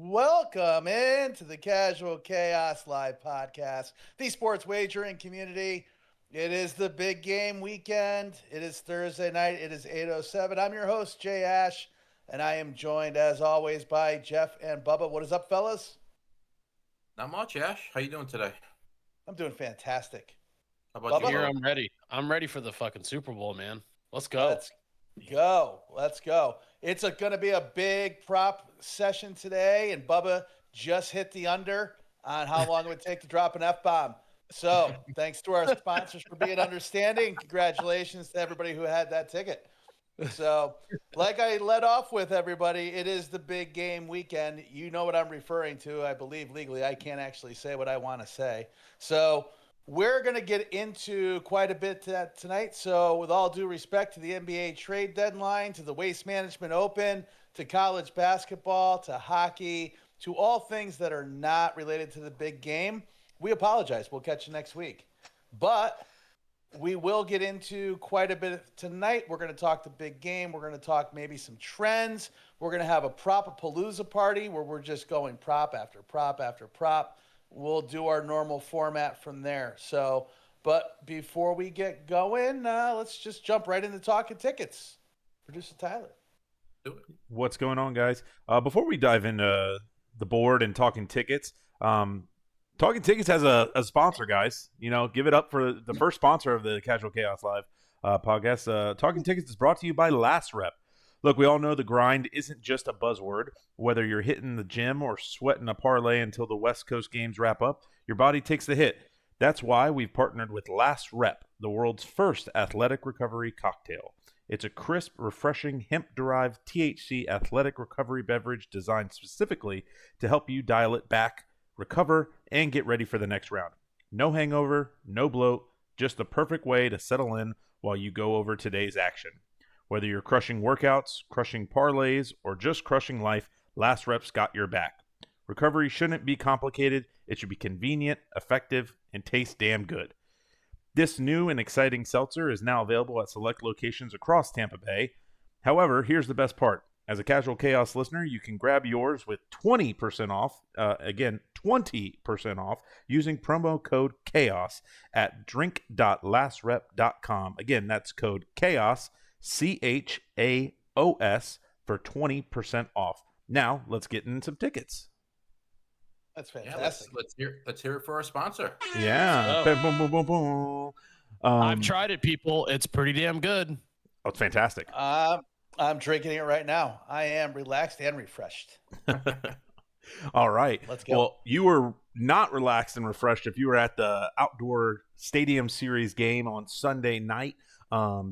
Welcome into the Casual Chaos Live podcast, the sports wagering community. It is the big game weekend. It is Thursday night. It is 8:07. I'm your host, Jay Ash, and I am joined, as always, by Jeff and Bubba. What is up, fellas? Not much, Ash. How you doing today? I'm doing fantastic. How about Bubba? you? Here, I'm ready. I'm ready for the fucking Super Bowl, man. Let's go. Let's go. It's going to be a big prop session today, and Bubba just hit the under on how long it would take to drop an F-bomb. So thanks to our sponsors for being understanding. Congratulations to everybody who had that ticket. So like I led off with, everybody, it is the big game weekend. You know what I'm referring to. I believe legally I can't actually say what I want to say. So we're going to get into quite a bit tonight. So with all due respect to the NBA trade deadline, to the Waste Management Open, to college basketball, to hockey, to all things that are not related to the big game, we apologize. We'll catch you next week. But we will get into quite a bit tonight. We're going to talk the big game. We're going to talk maybe some trends. We're going to have a Prop-a-palooza party where we're just going prop after prop after prop. We'll do our normal format from there. So, but before we get going, let's just jump right into talking tickets. Producer Tyler. What's going on, guys? Before we dive into the board and talking tickets, Talking Tickets has a sponsor, guys. You know, give it up for the first sponsor of the Casual Chaos Live podcast. Talking Tickets is brought to you by Last Rep. Look, we all know the grind isn't just a buzzword. Whether you're hitting the gym or sweating a parlay until the West Coast games wrap up, your body takes the hit. That's why we've partnered with Last Rep, the world's first athletic recovery cocktail. It's a crisp, refreshing, hemp-derived THC athletic recovery beverage designed specifically to help you dial it back, recover, and get ready for the next round. No hangover, no bloat, just the perfect way to settle in while you go over today's action. Whether you're crushing workouts, crushing parlays, or just crushing life, Last Rep's got your back. Recovery shouldn't be complicated. It should be convenient, effective, and taste damn good. This new and exciting seltzer is now available at select locations across Tampa Bay. However, here's the best part. As a Casual Chaos listener, you can grab yours with 20% off, 20% off, using promo code CHAOS at drink.lastrep.com. Again, that's code CHAOS, CHAOS, for 20% off. Now, let's get into some tickets. That's fantastic. Yeah, let's hear it for our sponsor. Yeah. Oh. Boom, boom, boom, boom. I've tried it, people. It's pretty damn good. Oh, it's fantastic. I'm drinking it right now. I am relaxed and refreshed. All right. Let's go. Well, you were not relaxed and refreshed if you were at the outdoor Stadium Series game on Sunday night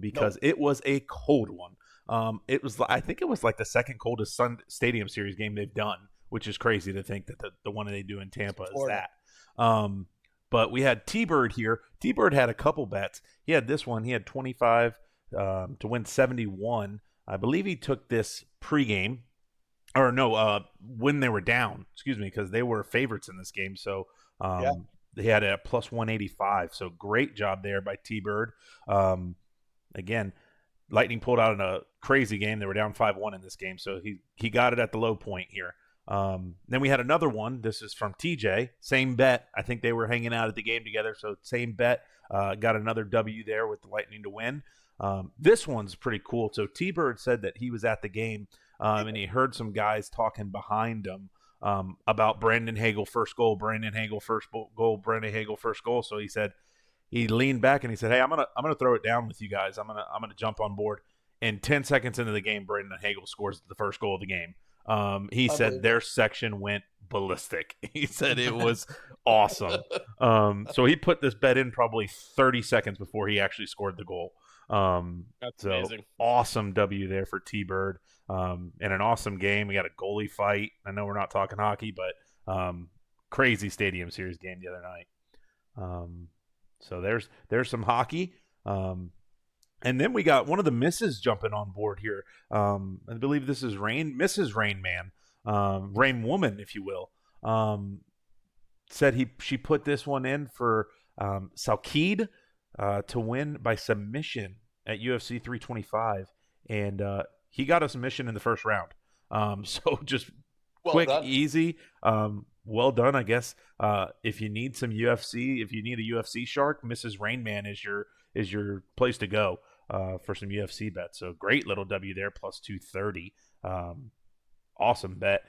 because it was a cold one. I think it was like the second coldest Stadium Series game they've done, which is crazy to think that the one they do in Tampa is that. But we had T-Bird here. T-Bird had a couple bets. He had this one. He had 25 to win 71. I believe he took this pregame, or no, when they were down, because they were favorites in this game. So they had a plus 185. So great job there by T-Bird. Again, Lightning pulled out in a crazy game. They were down 5-1 in this game. So he got it at the low point here. Then we had another one. This is from TJ. Same bet. I think they were hanging out at the game together. So same bet. Got another W there with the Lightning to win. This one's pretty cool. So T-Bird said that he was at the game and he heard some guys talking behind him about Brandon Hagel first goal, Brandon Hagel first goal, Brandon Hagel first goal. So he said he leaned back and he said, "Hey, I'm gonna throw it down with you guys. I'm gonna jump on board." And 10 seconds into the game, Brandon Hagel scores the first goal of the game. He said their section went ballistic. He said it was awesome. So he put this bet in probably 30 seconds before he actually scored the goal. That's amazing. Awesome W there for T-Bird. And an awesome game. We got a goalie fight. I know we're not talking hockey, but crazy Stadium Series game the other night. So there's some hockey. And then we got one of the misses jumping on board here. I believe this is Mrs. Rain Man, Rain Woman, if you will. Said she put this one in for Salkid to win by submission at UFC 325, and he got a submission in the first round. So just Well quick, done. easy. Well done, I guess. If you need some UFC, if you need a UFC shark, Mrs. Rainman is your place to go for some UFC bets. So great little W there, plus 230. Awesome bet.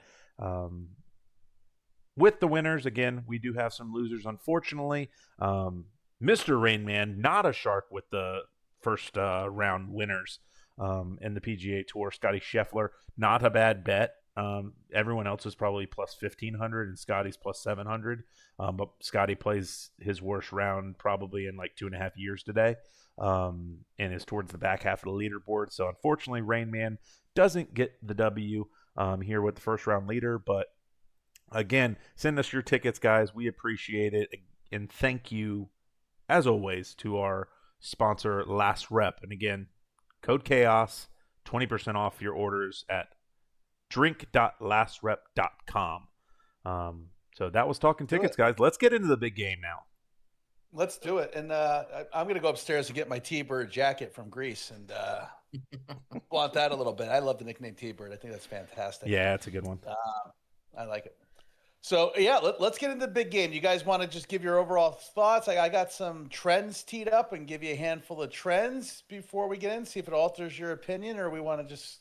With the winners, again, we do have some losers, unfortunately. Mr. Rainman, not a shark with the first round winners in the PGA Tour. Scotty Scheffler, not a bad bet. Everyone else is probably plus 1,500 and Scotty's plus 700. But Scotty plays his worst round probably in like 2.5 years today and is towards the back half of the leaderboard. So unfortunately, Rainman doesn't get the W here with the first round leader. But again, send us your tickets, guys. We appreciate it. And thank you, as always, to our sponsor, Last Rep. And again, code CHAOS, 20% off your orders at drink.lastrep.com. So that was Talking Tickets, guys. Let's get into the big game now. Let's do it. And I'm going to go upstairs and get my T-Bird jacket from Greece and flaunt that a little bit. I love the nickname T-Bird. I think that's fantastic. Yeah, it's a good one. I like it. So, yeah, let's get into the big game. You guys want to just give your overall thoughts? I got some trends teed up and give you a handful of trends before we get in, see if it alters your opinion, or we want to just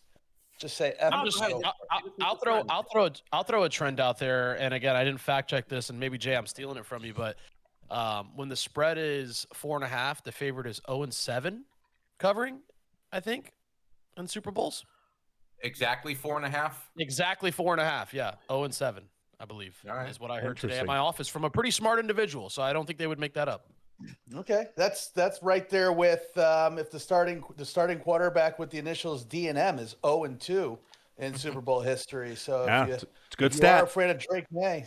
say F. I'll throw a trend out there. And again, I didn't fact check this, and maybe Jay, I'm stealing it from you, but when the spread is 4.5, the favorite is 0-7 covering, I think, in Super Bowls. Exactly 4.5. Exactly 4.5. Yeah, 0-7. I believe is what I heard today at my office from a pretty smart individual. So I don't think they would make that up. Okay, that's right there with if the starting quarterback with the initials D and M is 0-2 in Super Bowl history. So yeah, it's a good if stat. you are afraid of Drake May,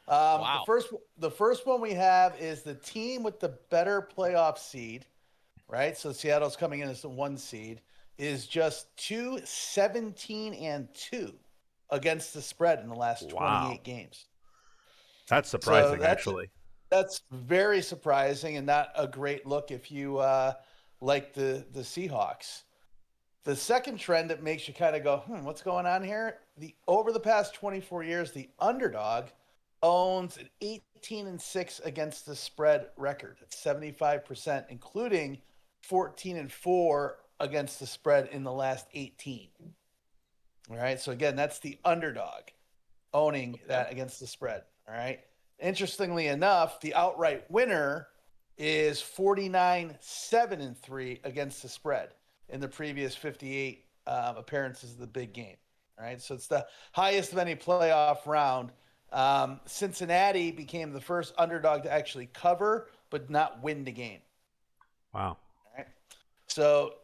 Wow. The first one we have is the team with the better playoff seed, right? So Seattle's coming in as the 1 seed, is just 2-17-2 against the spread in the last 28 games. That's surprising, So actually. That's very surprising and not a great look if you like the Seahawks. The second trend that makes you kind of go, what's going on here? Over the past 24 years, the underdog owns an 18-6 against the spread record. It's 75%, including 14-4 against the spread in the last 18. All right. So again, that's the underdog owning that against the spread. All right. Interestingly enough, the outright winner is 49-7-3 against the spread in the previous 58 appearances of the big game. All right. So it's the highest of any playoff round. Cincinnati became the first underdog to actually cover, but not win the game. Wow. All right. So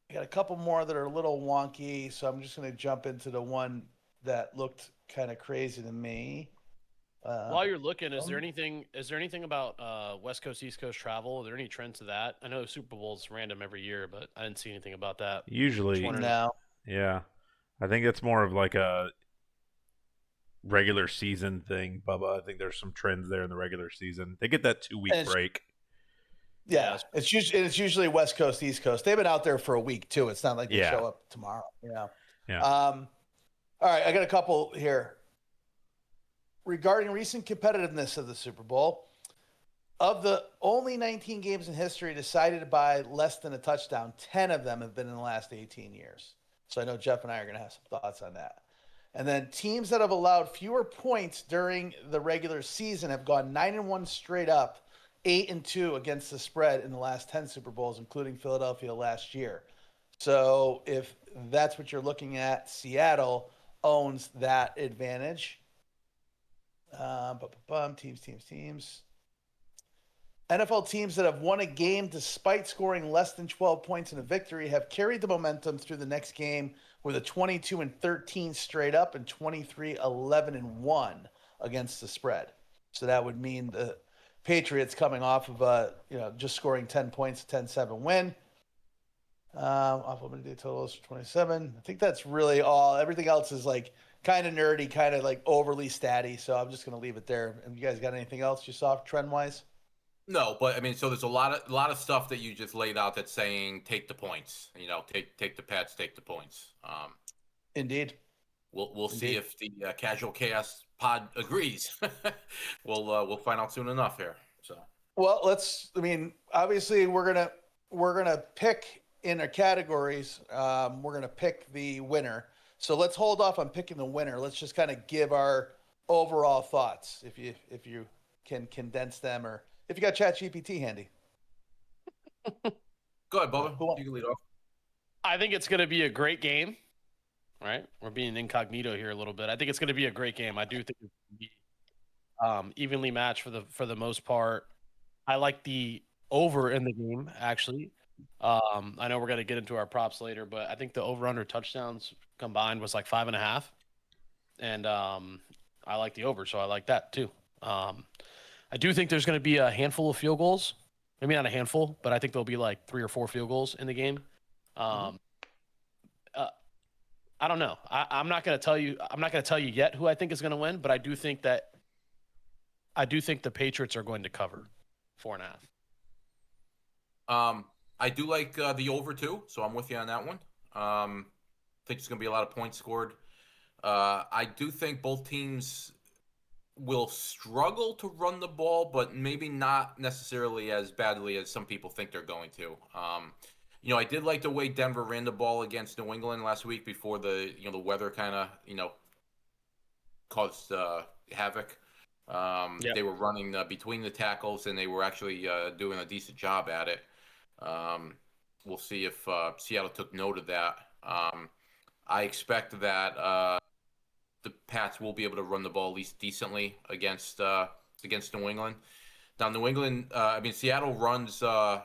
I got a couple more that are a little wonky, so I'm just going to jump into the one that looked kind of crazy to me. While you're looking, is there anything about West Coast, East Coast travel? Are there any trends to that? I know Super Bowl's random every year, but I didn't see anything about that. Usually, no. Yeah. I think it's more of like a regular season thing, Bubba. I think there's some trends there in the regular season. They get that 2-week break. Yeah, it's usually West Coast, East Coast. They've been out there for a week too. It's not like they show up tomorrow. Yeah. All right, I got a couple here regarding recent competitiveness of the Super Bowl. Of the only 19 games in history decided by less than a touchdown, 10 of them have been in the last 18 years. So I know Jeff and I are going to have some thoughts on that. And then teams that have allowed fewer points during the regular season have gone 9-1 straight up. 8-2 against the spread in the last 10 Super Bowls, including Philadelphia last year. So if that's what you're looking at, Seattle owns that advantage. Teams. NFL teams that have won a game despite scoring less than 12 points in a victory have carried the momentum through the next game with a 22-13 straight up and 23-11-1 against the spread. So that would mean the Patriots coming off of just scoring 10 points, 10-7 win. Off of the totals for 27. I think that's really all. Everything else is like kind of nerdy, kind of like overly statty. So I'm just going to leave it there. And you guys got anything else you saw trend wise? No, but I mean, so there's a lot of stuff that you just laid out that's saying take the points. Take the pets, take the points. Indeed. we'll see Indeed. if the Casual Chaos pod agrees. We'll find out soon enough here. So Well, obviously we're gonna pick in our categories. We're gonna pick the winner. So let's hold off on picking the winner. Let's just kind of give our overall thoughts, if you can condense them, or if you got ChatGPT handy. go ahead, Bubba. Who won? You can lead off. I think it's going to be a great game. Right? We're being incognito here a little bit. I think it's going to be a great game. I do think it's going to be evenly matched for the most part. I like the over in the game, actually. I know we're going to get into our props later, but I think the over-under touchdowns combined was like 5.5. And I like the over, so I like that too. I do think there's going to be a handful of field goals. Maybe not a handful, but I think there'll be like 3 or 4 field goals in the game. I don't know. I'm not going to tell you. I'm not going to tell you yet who I think is going to win, but I do think the Patriots are going to cover 4.5. I do like the over too, so I'm with you on that one. Think there's going to be a lot of points scored. I do think both teams will struggle to run the ball, but maybe not necessarily as badly as some people think they're going to. I did like the way Denver ran the ball against New England last week before the weather kind of caused havoc. Yep. They were running between the tackles, and they were actually doing a decent job at it. We'll see if Seattle took note of that. I expect that the Pats will be able to run the ball at least decently against New England. Now, New England, Seattle runs. I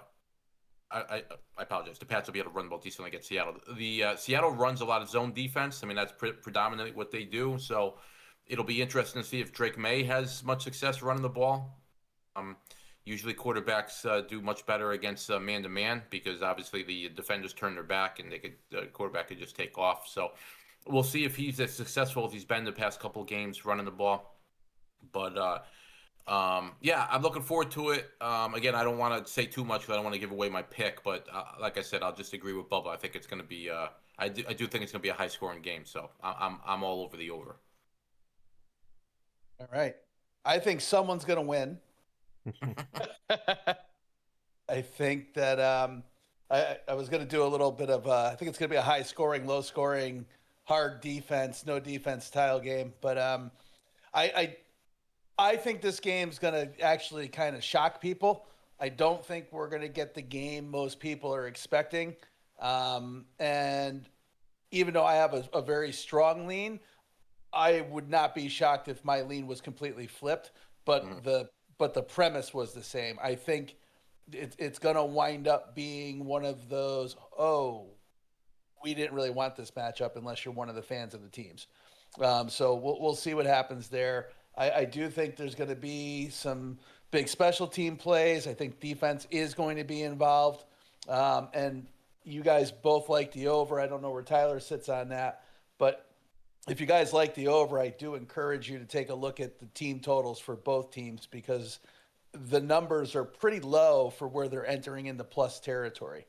apologize. The Pats will be able to run the ball decently against Seattle. The Seattle runs a lot of zone defense. That's predominantly what they do. So it'll be interesting to see if Drake May has much success running the ball. Usually quarterbacks do much better against man-to-man because obviously the defenders turn their back and the quarterback could just take off. So we'll see if he's as successful as he's been the past couple of games running the ball. But I'm looking forward to it. Again, I don't want to say too much because I don't want to give away my pick. But like I said, I'll just agree with Bubba. I think it's going to be. I do think it's going to be a high-scoring game. So I'm all over the over. All right. I think someone's going to win. I think that I was going to do a little bit of I think it's going to be a high-scoring, low-scoring, hard defense, no defense style game. But I think this game's going to actually kind of shock people. I don't think we're going to get the game most people are expecting. And even though I have a very strong lean, I would not be shocked if my lean was completely flipped. But the premise was the same. I think it's going to wind up being one of those, we didn't really want this matchup unless you're one of the fans of the teams. So we'll see what happens there. I do think there's going to be some big special team plays. I think defense is going to be involved. And you guys both like the over. I don't know where Tyler sits on that. But if you guys like the over, I do encourage you to take a look at the team totals for both teams because the numbers are pretty low for where they're entering into plus territory.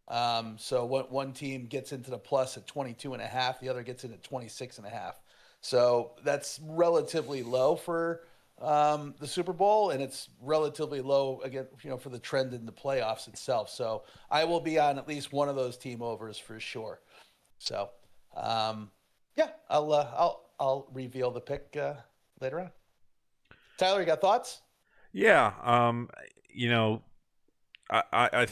So one team gets into the plus at 22.5, the other gets in at 26.5. So that's relatively low for the Super Bowl, and it's relatively low again, for the trend in the playoffs itself. So I will be on at least one of those team overs for sure. So I'll reveal the pick later on. Tyler, you got thoughts? Yeah. I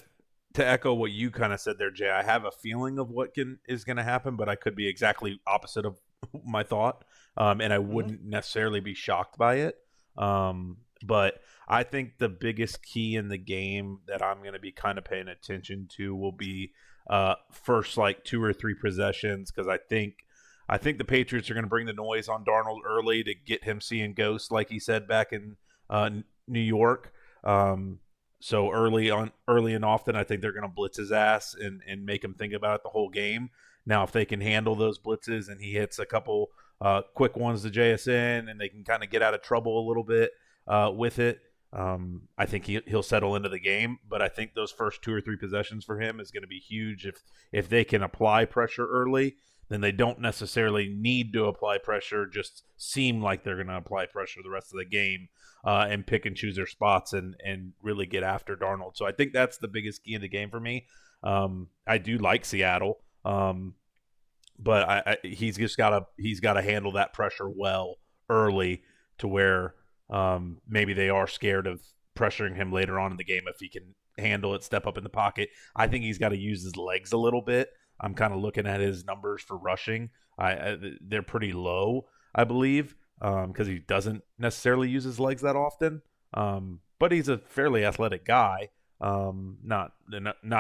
to echo what you kind of said there, Jay, I have a feeling of what is going to happen, but I could be exactly opposite of my thought, and I wouldn't necessarily be shocked by it. But I think the biggest key in the game that I'm going to be kind of paying attention to will be first like 2 or 3 possessions, because I think the Patriots are going to bring the noise on Darnold early to get him seeing ghosts, like he said back in New York. So early and often, I think they're going to blitz his ass and make him think about it the whole game. Now, if they can handle those blitzes and he hits a couple quick ones to JSN and they can kind of get out of trouble a little bit with it, I think he'll settle into the game, but I think those first 2 or 3 possessions for him is going to be huge. If they can apply pressure early, then they don't necessarily need to apply pressure, just seem like they're going to apply pressure the rest of the game, and pick and choose their spots and really get after Darnold. So I think that's the biggest key in the game for me. I do like Seattle, but he's got to handle that pressure well early to where maybe they are scared of pressuring him later on in the game if he can handle it, step up in the pocket. I think he's got to use his legs a little bit. I'm kind of looking at his numbers for rushing. They're pretty low, I believe, because he doesn't necessarily use his legs that often. But he's a fairly athletic guy. Not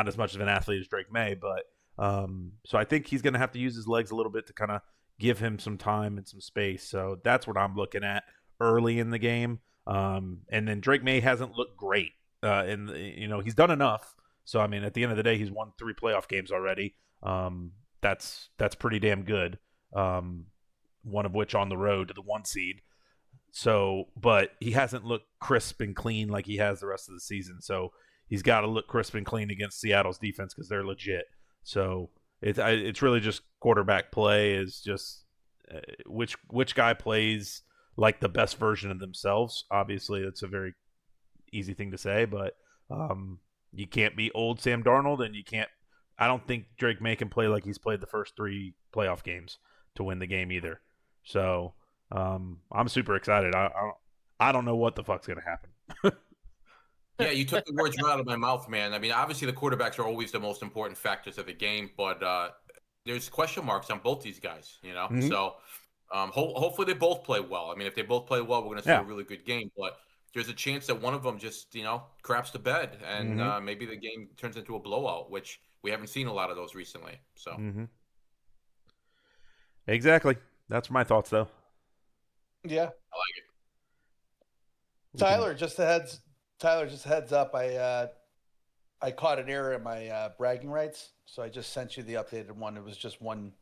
as much of an athlete as Drake May, but so I think he's going to have to use his legs a little bit to kind of give him some time and some space. So that's what I'm looking at early in the game. And then Drake May hasn't looked great. And he's done enough. So I mean, at the end of the day, he's won 3 playoff games already. That's pretty damn good. One of which on the road to the 1 seed. So, but he hasn't looked crisp and clean like he has the rest of the season. So he's got to look crisp and clean against Seattle's defense because they're legit. So it's really just quarterback play is just which guy plays like the best version of themselves. Obviously, it's a very easy thing to say, but you can't be old Sam Darnold, and you can't. I don't think Drake May can play like he's played the first 3 playoff games to win the game either. So I'm super excited. I don't know what the fuck's gonna happen. Yeah, you took the words right out of my mouth, man. I mean, obviously the quarterbacks are always the most important factors of the game, but there's question marks on both these guys, Mhm. So hopefully they both play well. I mean, if they both play well, we're going to see a really good game, but there's a chance that one of them just, craps the bed and maybe the game turns into a blowout, which we haven't seen a lot of those recently. So Exactly. That's my thoughts, though. Yeah. I like it. Tyler, just a heads up. I caught an error in my bragging rights, so I just sent you the updated one. It was just one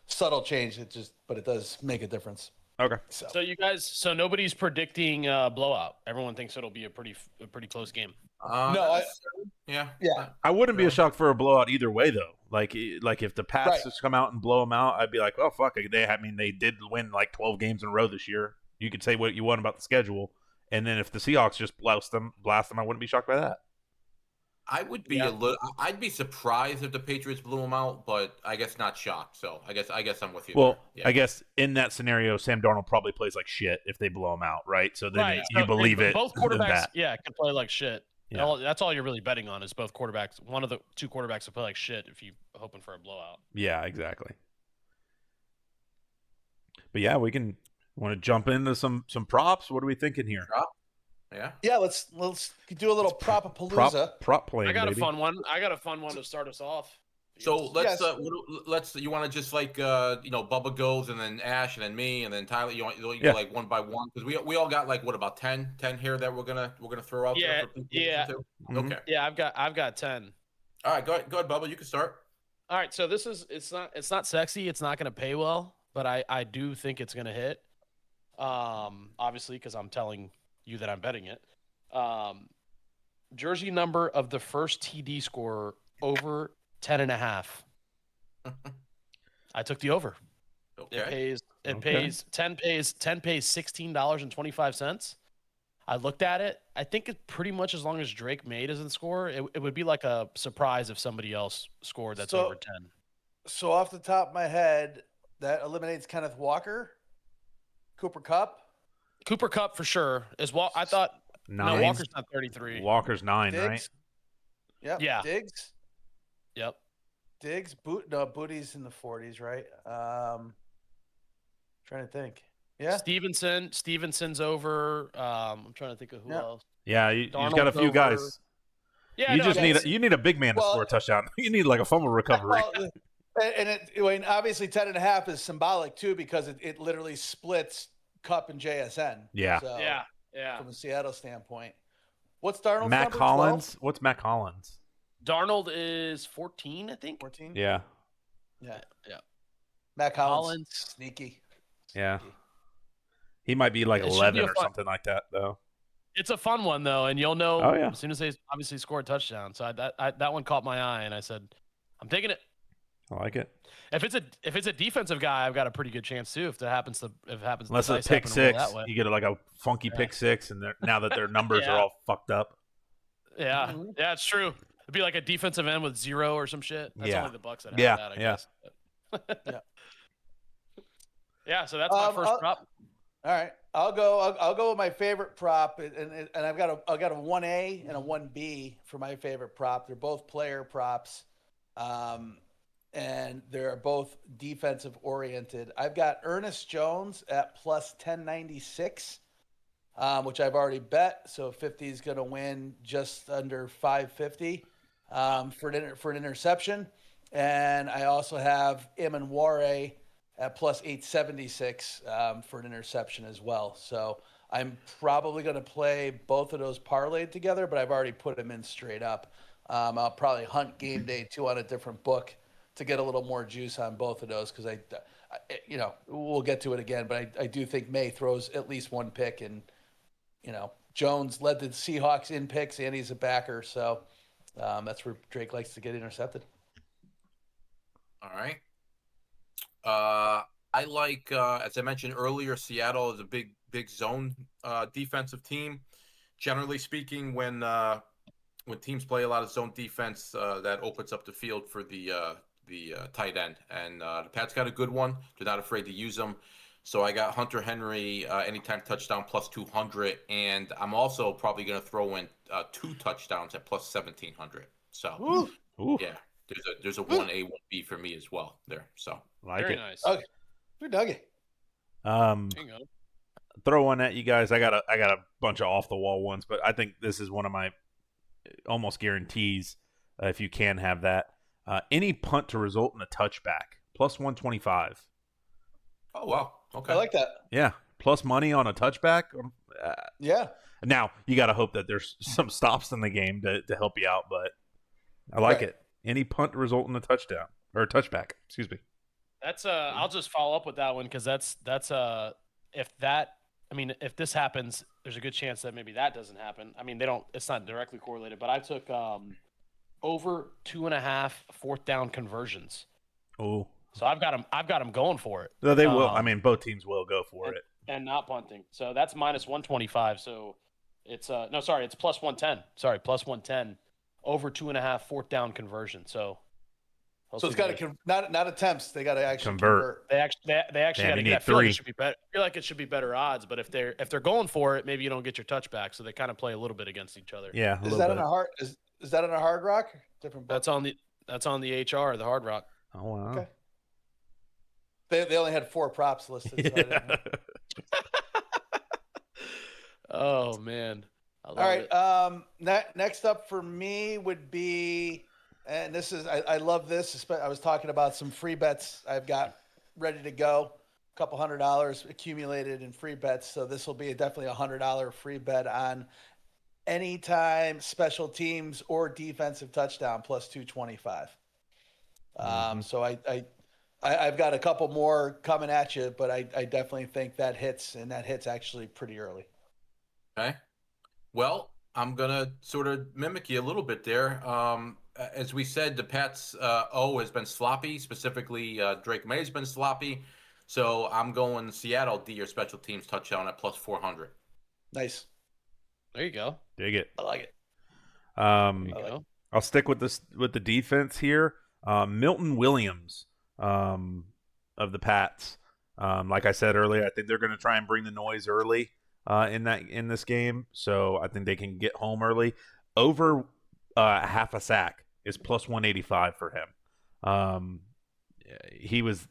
subtle change. But it does make a difference. Okay. So you guys, nobody's predicting blowout. Everyone thinks it'll be a pretty close game. No, yeah. I wouldn't be shocked for a blowout either way, though. Like if the Pats just come out and blow them out, I'd be like, oh fuck. They did win like 12 games in a row this year. You could say what you want about the schedule, and then if the Seahawks just blast them, I wouldn't be shocked by that. I would be I'd be surprised if the Patriots blew them out, but I guess not shocked. So I guess I'm with you. Well, I guess in that scenario, Sam Darnold probably plays like shit if they blow him out, right? So then you believe it. Both quarterbacks, can play like shit. Yeah. That's all you're really betting on is both quarterbacks. One of the 2 quarterbacks will play like shit if you're hoping for a blowout. Yeah, exactly. But yeah, we want to jump into some props. What are we thinking here? Yeah, let's do a little Prop-a-palooza. Prop playing. I got a fun one. To start us off. So let's you want to just like Bubba goes and then Ash and then me and then Tyler. You go like one by one because we all got like what about 10 here that we're gonna throw out there for people to listen to? Okay. Yeah, I've got 10. All right, go ahead, Bubba. You can start. All right, so it's not sexy. It's not gonna pay well, but I do think it's gonna hit. Obviously, because I'm telling you that I'm betting it. Jersey number of the first TD scorer over 10.5. I took the over. Okay. It pays 10 pays $16.25. I looked at it. I think it pretty much as long as Drake May doesn't score, it would be like a surprise if somebody else scored that's over 10. So off the top of my head, that eliminates Kenneth Walker, Cooper Kupp. Cooper Kupp for sure. I thought 9. No, Walker's not 33. Walker's 9, Diggs. right? Yep. Yeah. Diggs. Yep. Diggs. Booty's in the 40s, right? Trying to think. Yeah. Stevenson's over. I'm trying to think of who else. Yeah, you just got a few guys. Yeah, you need a big man to score a touchdown. You need like a fumble recovery. And obviously 10.5 is symbolic too because it literally splits Kupp and JSN. Yeah. So, yeah. From a Seattle standpoint, what's Darnold's Mac number? Hollins. 12? What's Mac Hollins? Darnold is 14, I think. 14. Yeah. Mac Hollins. Sneaky. Yeah. He might be like 11 or something like that, though. It's a fun one though, and you'll know Oh, yeah. as soon as they obviously score a touchdown. So that one caught my eye, and I said, I'm taking it. I like it. If it's a defensive guy, I've got a pretty good chance too. If it happens, Unless the it's dice pick happen to roll six, that way. you get like a funky pick six, and now that their numbers are Yeah. all fucked up. Yeah, yeah, it's true. It'd be like a defensive end with 0 or some shit. That's Yeah. only the Bucks that have Yeah, that, I yeah. guess. Yeah. Yeah, so that's my first prop. All right, I'll go with my favorite prop, and I've got a 1A and a 1B for my favorite prop. They're both player props, and they're both defensive oriented. I've got Ernest Jones at plus 1096, which I've already bet. So 50 is going to win just under 550 for an interception, and I also have Imanware at plus 876 for an interception as well. So I'm probably going to play both of those parlayed together, but I've already put them in straight up. I'll probably hunt game day 2 on a different book to get a little more juice on both of those because I we'll get to it again, but I do think May throws at least one pick, and Jones led the Seahawks in picks, and he's a backer, so that's where Drake likes to get intercepted. All right. I like, as I mentioned earlier, Seattle is a big zone defensive team. Generally speaking, when teams play a lot of zone defense, that opens up the field for the tight end. And the Pats got a good one. They're not afraid to use them. So I got Hunter Henry anytime touchdown plus 200, and I'm also probably going to throw in 2 touchdowns at plus 1700. So Ooh. yeah, there's a 1A 1B for me as well there. So Like Very it. nice. Okay, you're Dougie. There you go. Throw one at you guys. I got a bunch of off the wall ones, but I think this is one of my almost guarantees. If you can have that, any punt to result in a touchback plus 125. oh wow, okay, I like that. Yeah, plus money on a touchback. Yeah. Now you got to hope that there's some stops in the game to help you out, but I like Right. it. Any punt to result in a touchdown or a touchback. Excuse me. That's I'll just follow up with that one because that's if this happens, there's a good chance that maybe that doesn't happen. I mean, it's not directly correlated, but I took over 2.5 fourth down conversions. Oh, So I've got them going for it. no, they will. I mean, both teams will go for it. And not punting. So that's minus 125. So it's it's plus 110. Sorry, plus 110 over 2.5 fourth down conversion. So it's got to not attempts. They got to actually Convert. They actually Damn, got you to need get. I feel like three. it should be better. I feel like it should be better odds. But if they're going for it, maybe you don't get your touchback. So they kind of play a little bit against each other. Yeah, Is that on a hard? Is that on a Hard Rock? Different. That's on the HR, the Hard Rock. Oh wow. Okay. They only had 4 props listed. So I didn't know. Oh man. All right. Next up for me would be, and this is I love this. I was talking about some free bets I've got ready to go. A couple $100 accumulated in free bets, so this will be definitely a $100 free bet on anytime special teams or defensive touchdown plus 225. So I've got a couple more coming at you, but I definitely think that hits, and that hits actually pretty early. Okay. Well, I'm going to sort of mimic you a little bit there. As we said, the Pats' O has been sloppy. Specifically, Drake May has been sloppy. So I'm going Seattle D or special teams touchdown at plus 400. Nice. There you go. Dig it. I like it. There you go. I'll stick with the defense here. Milton Williams of the Pats. Like I said earlier, I think they're going to try and bring the noise early in this game, so I think they can get home early. Over half a sack is plus 185 for him.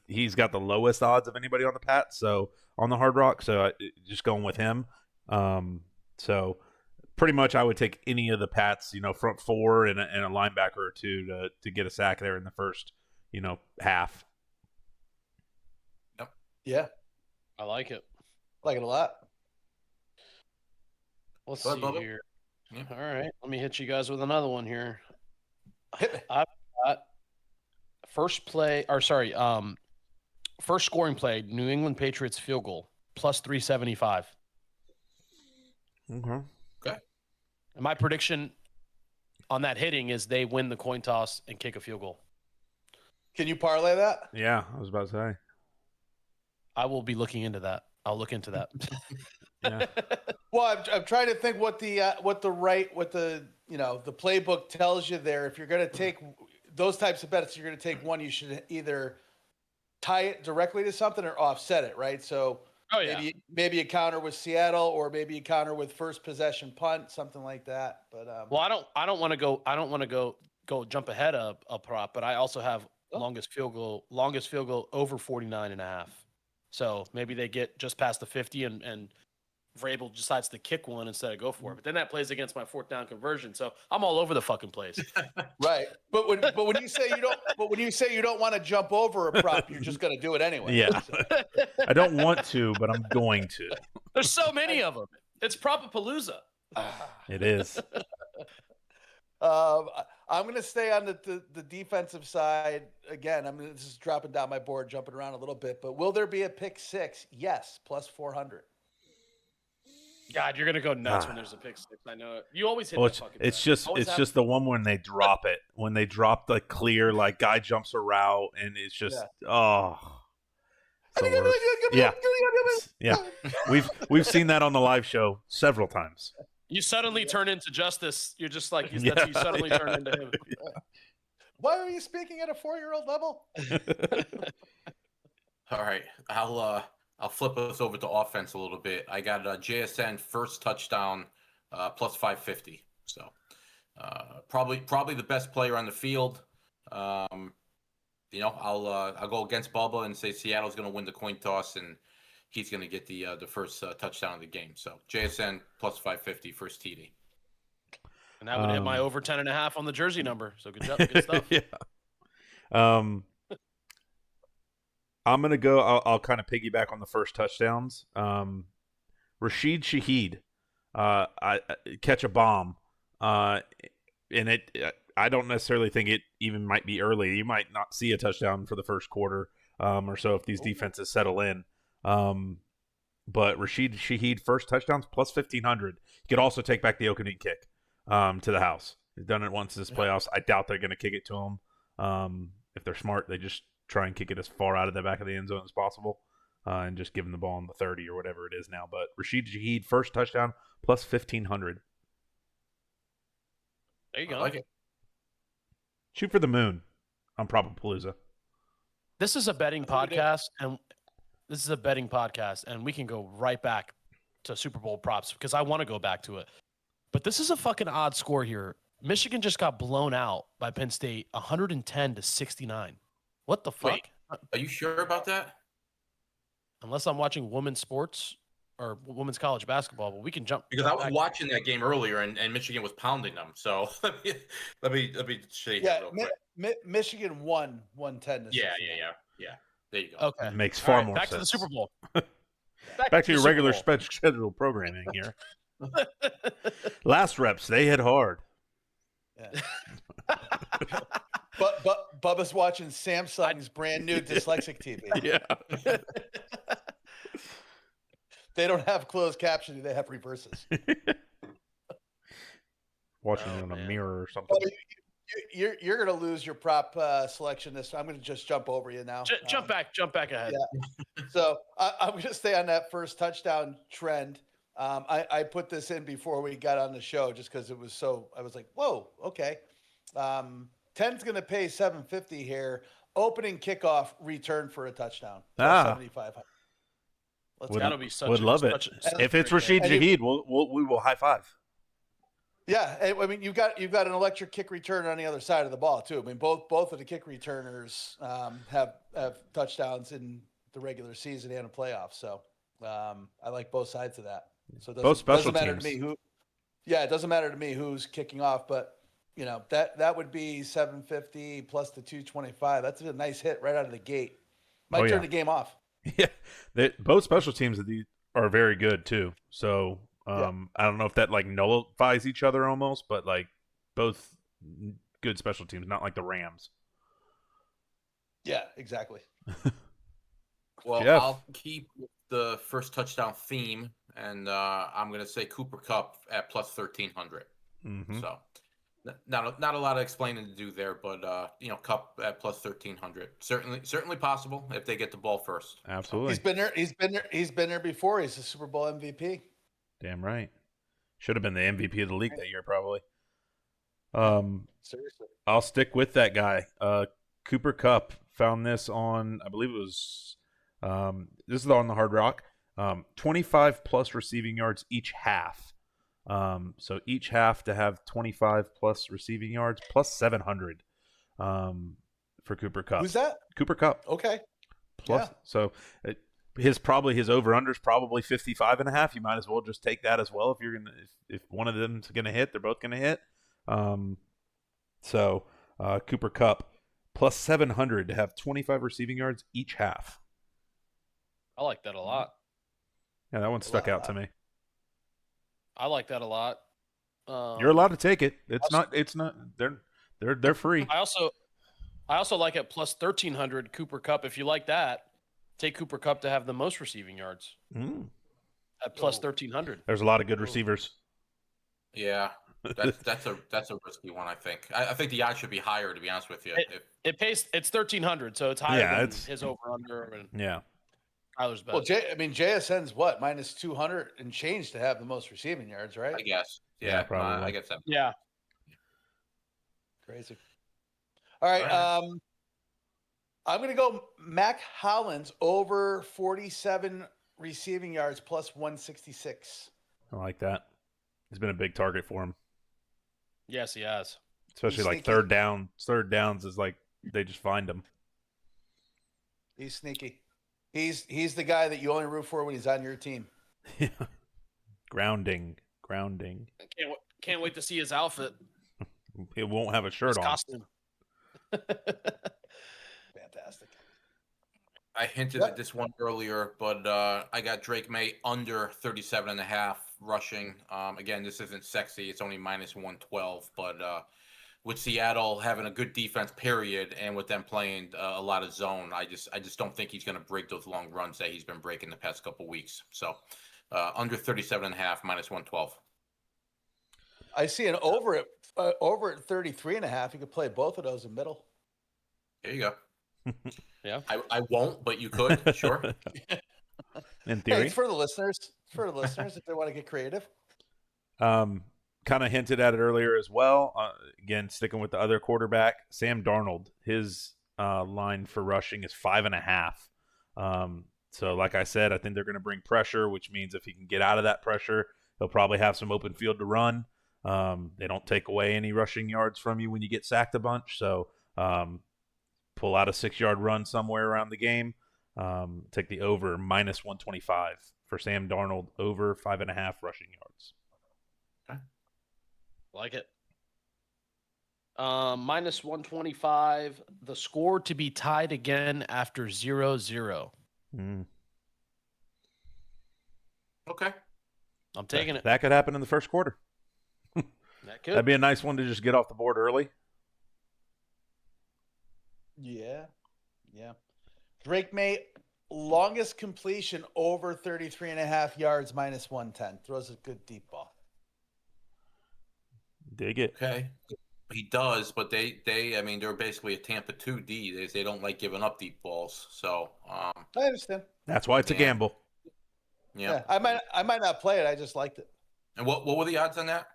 He's got the lowest odds of anybody on the Pats, so on the Hard Rock. So just going with him. So pretty much I would take any of the Pats, front 4 and a linebacker or 2 to get a sack there in the first, half. Yep. Yeah. I like it. Like it a lot. Let's Go ahead, see Bubba. here. Yeah. All right, let me hit you guys with another one here. Hit me. I've got first scoring play, New England Patriots field goal plus 375. Okay. And my prediction on that hitting is they win the coin toss and kick a field goal. Can you parlay that? Yeah, I was about to say. I will be looking into that. I'll look into that. Yeah. Well, I'm trying to think what the playbook tells you there. If you're going to take those types of bets, you're going to take one. You should either tie it directly to something or offset it, right? So maybe a counter with Seattle, or maybe a counter with first possession punt, something like that. But well, I don't want to go jump ahead of a prop, but I also have longest field goal over 49.5. So maybe they get just past the 50 and Vrabel decides to kick one instead of go for it. But then that plays against my 4th down conversion. So I'm all over the fucking place. Right. But when you say you don't want to jump over a prop, you're just going to do it anyway. Yeah. So. I don't want to, but I'm going to. There's so many of them. It's Prop-a-palooza. It is. I'm going to stay on the defensive side. Again, this is dropping down my board, jumping around a little bit. But will there be a pick six? Yes, plus 400. God, you're gonna go nuts when there's a pick six. I know it. You always hit that fucking. It's just the one when they drop it. When they drop the clear, like guy jumps a route, and it's just yeah. We've seen that on the live show several times. You suddenly turn into Justice. You're just like you suddenly turn into him. Why are you speaking at a 4-year-old level? All right, I'll flip us over to offense a little bit. I got JSN first touchdown plus 550. So probably the best player on the field. I'll go against Bubba and say Seattle's going to win the coin toss and he's going to get the first touchdown of the game. So JSN plus 550 first TD. And that would hit my over 10.5 on the jersey number. So good job, good stuff. Yeah. I'm going to go, I'll kind of piggyback on the first touchdowns. Rashid Shaheed, I catch a bomb. And I don't necessarily think it even might be early. You might not see a touchdown for the first quarter or so if these defenses settle in. But Rashid Shaheed, first touchdowns, plus 1,500. You could also take back the Okonin kick to the house. He's done it once this playoffs. I doubt they're going to kick it to him. If they're smart, they just try and kick it as far out of the back of the end zone as possible and just give him the ball on the 30 or whatever it is now. But Rashid Shaheed, first touchdown, plus 1,500. There you go. I like it. Shoot for the moon on Prop-a-palooza. This is a betting podcast, and we can go right back to Super Bowl props because I want to go back to it. But this is a fucking odd score here. Michigan just got blown out by Penn State, 110-69. What the fuck? Wait, are you sure about that? Unless I'm watching women's sports or women's college basketball, but we can jump. Because I was watching that game earlier, and Michigan was pounding them. So let me show you real quick. Michigan won 110. Yeah. There you go. Okay, Makes far more back sense. to the Super Bowl. Back to your regular schedule programming here. Last reps, they hit hard. Yeah. But Bubba's watching Samsung's brand new dyslexic TV. Yeah. They don't have closed captioning; they have reverses. Watching it on a mirror or something. You're going to lose your prop selection this time. I'm going to just jump over you now. Jump back ahead. Yeah. So I'm going to stay on that first touchdown trend. I put this in before we got on the show just because it was so. I was like, whoa, okay. 10's going to pay $750 here. Opening kickoff return for a touchdown. 7,500. That'll be such. Would love it. If it's Rashid Shaheed, we will high five. Yeah, I mean you've got an electric kick return on the other side of the ball too. I mean both of the kick returners have touchdowns in the regular season and a playoff. So I like both sides of that. So it doesn't matter to me who. Yeah, it doesn't matter to me who's kicking off, but that would be 750 plus the 225. That's a nice hit right out of the gate. Might turn the game off. Yeah, both special teams are very good too. So I don't know if that like nullifies each other almost, but like both good special teams, not like the Rams. Yeah, exactly. Well, Jeff. I'll keep the first touchdown theme, and I'm going to say Cooper Kupp at plus 1,300. Mm-hmm. So not a lot of explaining to do there, but Cup at plus 1,300 certainly possible if they get the ball first. Absolutely. He's been there before. He's the Super Bowl MVP. Damn right. Should have been the MVP of the league that year, probably. Seriously. I'll stick with that guy. Cooper Kupp found this on, I believe it was, this is on the Hard Rock. 25 plus receiving yards each half. So each half to have 25 plus receiving yards plus 700 for Cooper Kupp. Who's that? Cooper Kupp. Okay. Plus, Yeah. so his over under is probably 55.5. You might as well just take that as well if you're gonna if one of them's gonna hit, they're both gonna hit. So Cooper Kupp plus 700 to have 25 receiving yards each half. I like that a lot. Yeah, that one stuck out to me. I like that a lot. You're allowed to take it. It's not. They're free. I also like it plus 1,300 Cooper Kupp. If you like that, take Cooper Kupp to have the most receiving yards at plus 1,300. There's a lot of good receivers. Yeah, that's a risky one. I think. I think the odds should be higher. To be honest with you, It pays. It's 1,300, so it's higher than his over under. And yeah. Tyler's bet. Well, JSN's what minus 200 and change to have the most receiving yards, right? I guess. Yeah, probably. I guess that. Yeah. Crazy. All right. I'm going to go Mac Hollins over 47 receiving yards plus 166. I like that. He's been a big target for him. Yes, he has. Especially like third downs is like they just find him. He's sneaky. He's the guy that you only root for when he's on your team. Yeah. Grounding. Can't wait to see his outfit. It won't have a shirt on. Costume. Fantastic. I hinted at this one earlier, but I got Drake May under 37.5 rushing. Again, this isn't sexy. It's only minus 112, but with Seattle having a good defense, period, and with them playing a lot of zone, I just don't think he's going to break those long runs that he's been breaking the past couple weeks. So under 37.5, minus 112. I see an over at 33.5. You could play both of those in middle. There you go. Yeah. I won't, but you could, sure. In theory. Hey, it's for the listeners. It's for the listeners if they want to get creative. Kind of hinted at it earlier as well. Again, sticking with the other quarterback, Sam Darnold. His line for rushing is 5.5. So, like I said, I think they're going to bring pressure, which means if he can get out of that pressure, he'll probably have some open field to run. They don't take away any rushing yards from you when you get sacked a bunch. So, pull out a 6-yard run somewhere around the game. Take the over minus 125 for Sam Darnold, over 5.5 rushing yards. Like it. Minus 125. The score to be tied again after 0-0. Okay. I'm taking it. That could happen in the first quarter. That could. That'd be a nice one to just get off the board early. Yeah. Drake May, longest completion over 33.5 yards, minus 110. Throws a good deep ball. Dig it. Okay. He does, but they're basically a Tampa 2D. They don't like giving up deep balls. So I understand. That's why it's a gamble. Yeah. I might not play it. I just liked it. And what were the odds on that?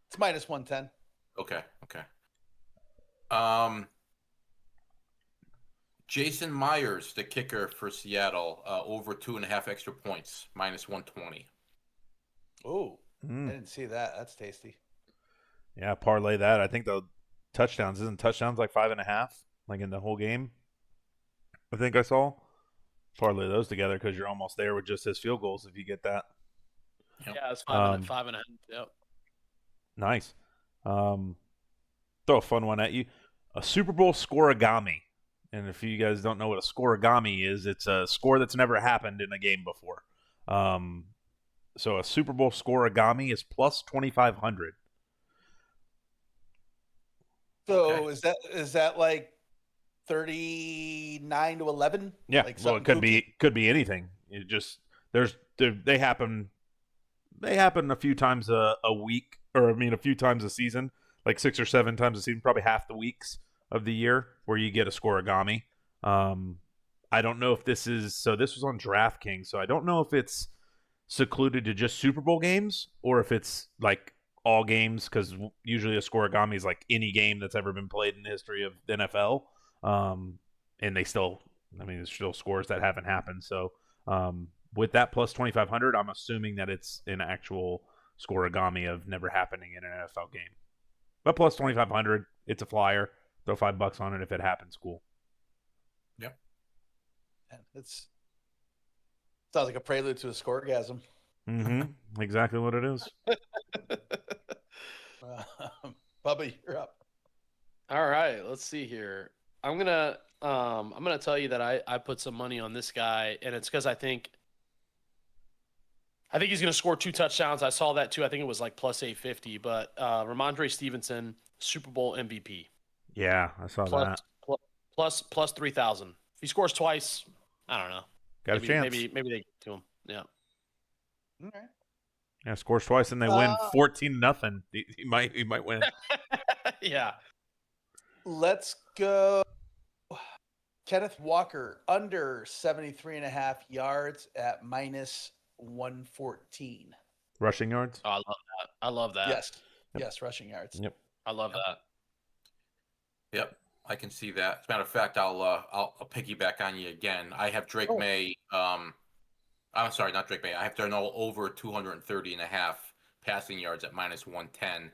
It's minus 110. Okay. Jason Myers, the kicker for Seattle, over 2.5 extra points, minus 120. Oh, I didn't see that. That's tasty. Yeah, parlay that. I think the touchdowns like 5.5, like in the whole game. I think I saw. Parlay those together because you're almost there with just his field goals if you get that. Yeah, it's 5.5. Yep. Nice. Throw a fun one at you. A Super Bowl scoreagami. And if you guys don't know what a scoreagami is, it's a score that's never happened in a game before. So a Super Bowl scoreagami is plus 2,500. So is that like 39-11? Yeah, like well, it could be anything. It just they happen a few times a week or I mean, a few times a season, like 6 or 7 times a season, probably half the weeks of the year where you get a scoregami. I don't know if this is so. This was on DraftKings, so I don't know if it's secluded to just Super Bowl games or if it's like all games, because usually a scoregami is like any game that's ever been played in the history of the NFL. And they still, I mean, there's still scores that haven't happened. So with that plus 2,500, I'm assuming that it's an actual scoregami of never happening in an NFL game. But plus 2,500, it's a flyer. Throw $5 on it if it happens. Cool. Yep. It's sounds like a prelude to a scoregasm. Mm-hmm. Exactly what it is. Bubba, you're up. All right, let's see here. I'm gonna tell you that I put some money on this guy, and it's because I think he's gonna score 2 touchdowns. I saw that too. I think it was like plus 850. But Ramondre Stevenson, Super Bowl MVP. Yeah, I saw that. Plus 3,000. If he scores twice, I don't know. Got a chance. Maybe they get to him. Yeah. All right. Yeah, scores twice and they win 14-0. He might win. Yeah. Let's go. Kenneth Walker under 73.5 yards at minus 114. Rushing yards? Oh, I love that. Yes. Yep. Yes, rushing yards. Yep. I love that. Yep, I can see that. As a matter of fact, I'll piggyback on you again. I have Drake May. I'm sorry, not Drake May. I have Darnold over 230.5 passing yards at minus 110.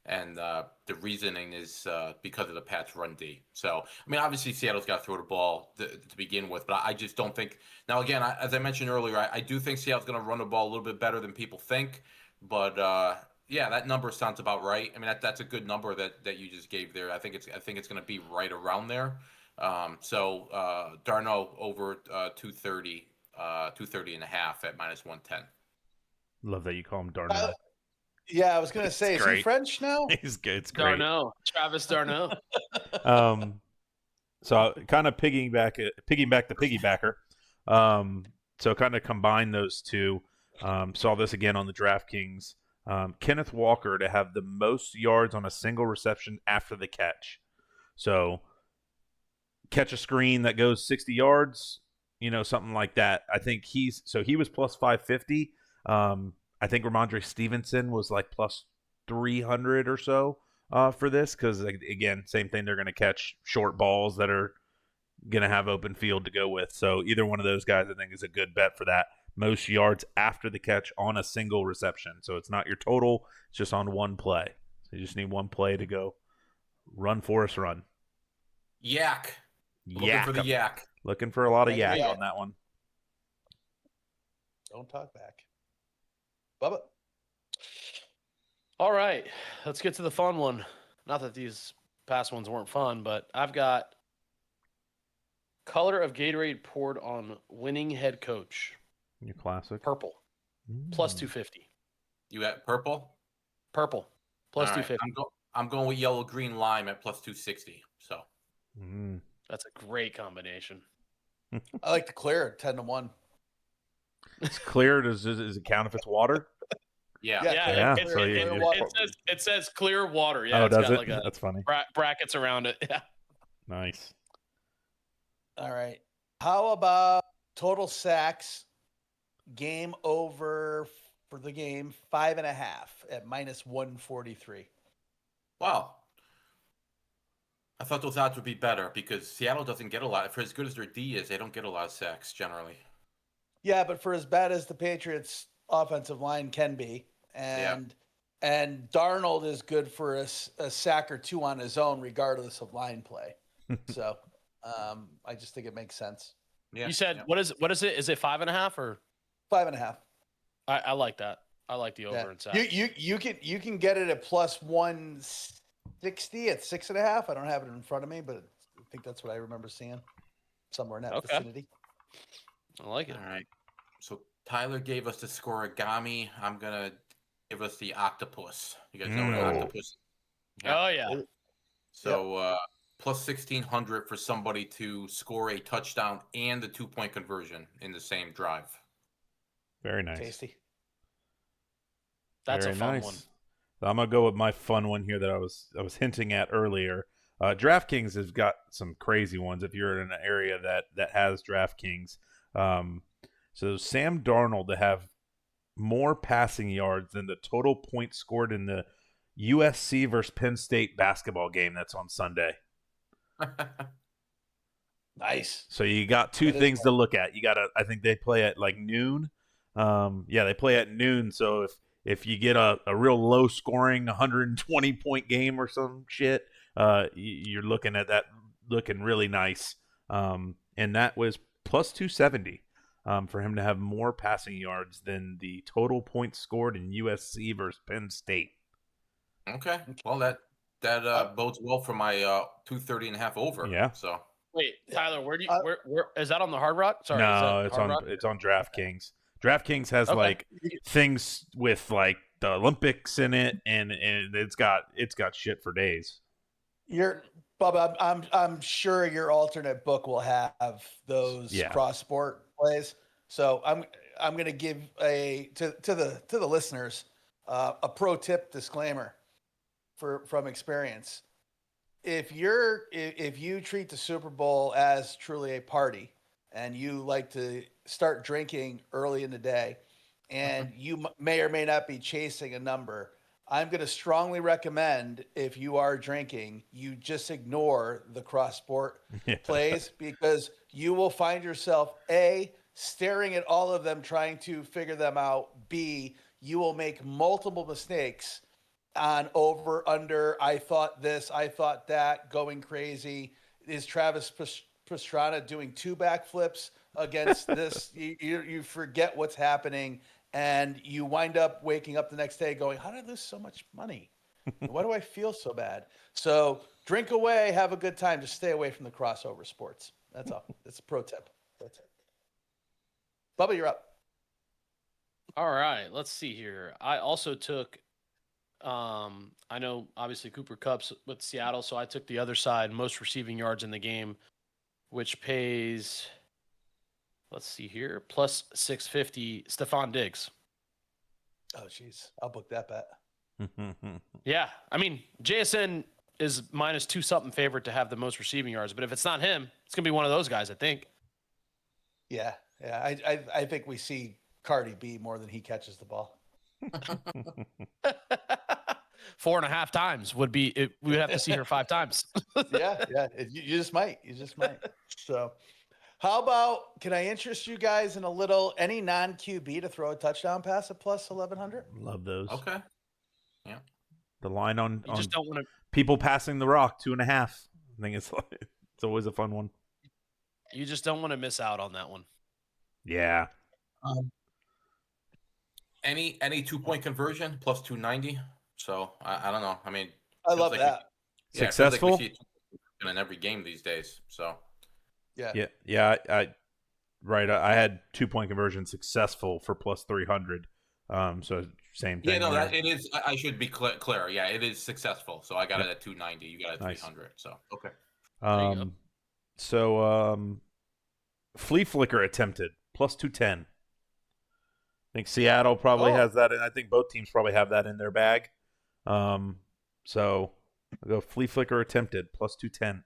And the reasoning is because of the Pats' run D. So, I mean, obviously Seattle's got to throw the ball to begin with, but I just don't think. Now, again, as I mentioned earlier, I do think Seattle's going to run the ball a little bit better than people think. But yeah, that number sounds about right. I mean, that's a good number that you just gave there. I think it's going to be right around there. So Darnold over 230. 230.5 at minus 110. Love that you call him Darnell. Yeah, I was going to say, is he French now? He's good. It's great. Darnell. Travis Darnell. So kind of piggyback the piggybacker. So kind of combine those two. Saw this again on the DraftKings. Kenneth Walker to have the most yards on a single reception after the catch. So catch a screen that goes 60 yards, something like that. I think he was plus 550. I think Ramondre Stevenson was like plus 300 or so for this because, again, same thing. They're going to catch short balls that are going to have open field to go with. So either one of those guys, I think, is a good bet for that. Most yards after the catch on a single reception. So it's not your total. It's just on one play. So you just need one play to go run, Forrest, run. Yak. Looking for the yak. Looking for a lot of yak on that one. Don't talk back. Bubba. All right, let's get to the fun one. Not that these past ones weren't fun, but I've got color of Gatorade poured on winning head coach. Your classic. Purple. Plus 250. You at purple? Purple. Plus 250. I'm going with yellow, green, lime at plus 260. So. That's a great combination. I like the clear 10-1. It's clear. Does it count if it's water? Yeah. It says clear water. Yeah. Oh, does it? That's funny. Brackets around it. Yeah. Nice. All right. How about total sacks? Game over for the game 5.5 at minus 143. Wow. I thought those odds would be better because Seattle doesn't get a lot. For as good as their D is, they don't get a lot of sacks generally. Yeah, but for as bad as the Patriots' offensive line can be, and Darnold is good for a sack or two on his own, regardless of line play. So I just think it makes sense. Yeah. You said what is it? Is it 5.5 or 5.5? I like that. I like the over and sacks. You can get it at plus 160 at 6.5. I don't have it in front of me, but I think that's what I remember seeing somewhere in that vicinity. I like it. All right. So Tyler gave us the scoregami. I'm gonna give us the octopus. You guys know what an octopus? Yeah. Oh yeah. So plus 1,600 for somebody to score a touchdown and the 2-point conversion in the same drive. Very nice. Tasty. That's a fun one. I'm gonna go with my fun one here that I was hinting at earlier. DraftKings has got some crazy ones. If you're in an area that has DraftKings, so Sam Darnold to have more passing yards than the total points scored in the USC versus Penn State basketball game that's on Sunday. Nice. So you got two things to look at. You got I think they play at like noon. They play at noon. So if you get a real low scoring 120 point game or some shit, you're looking at that looking really nice. And that was plus 270 for him to have more passing yards than the total points scored in USC versus Penn State. Okay. Well, that bodes well for my 230.5 over. Yeah. So Wait, Tyler, where is that on the Hard Rock? Sorry, no, it's on DraftKings. DraftKings has like things with like the Olympics in it, and it's got shit for days. Bubba, I'm sure your alternate book will have those cross sport plays. So I'm going to give to the listeners a pro tip disclaimer from experience. If you treat the Super Bowl as truly a party and you like to start drinking early in the day and you may or may not be chasing a number, I'm going to strongly recommend, if you are drinking, you just ignore the cross sport plays, because you will find yourself A, staring at all of them trying to figure them out, B, you will make multiple mistakes on over, under, I thought this, I thought that, going crazy. Is Travis Pastrana doing 2 backflips against this? You forget what's happening, and you wind up waking up the next day going, how did I lose so much money? Why do I feel so bad? So drink away, have a good time. Just stay away from the crossover sports. That's all. That's a pro tip. That's it. Bubba, you're up. All right, let's see here. I also took I know obviously Cooper Kupp's with Seattle, so I took the other side, most receiving yards in the game, which pays, let's see here, plus 650, Stephon Diggs. Oh, jeez. I'll book that bet. Yeah, I mean, JSN is minus 2 something favorite to have the most receiving yards, but if it's not him, it's going to be one of those guys, I think. Yeah. I think we see Cardi B more than he catches the ball. 4.5 times would be it. We would have to see her 5 times. Yeah. You just might. So, how about, can I interest you guys in any non-QB to throw a touchdown pass at plus 1100? Love those. Okay. Yeah. The line on just don't want to. People passing the rock 2.5. I think it's always a fun one. You just don't want to miss out on that one. Yeah. Any 2-point conversion plus 290. So I don't know. I mean, I love that. Successful in every game these days. So yeah. I had 2-point conversion successful for plus 300. So same thing. Yeah, no, it is. I should be clear. Yeah, it is successful. So I got it at 290. You got it at 300. So okay. Flea flicker attempted plus 210. I think Seattle probably has that, and I think both teams probably have that in their bag. So I'll go flea flicker attempted plus 210.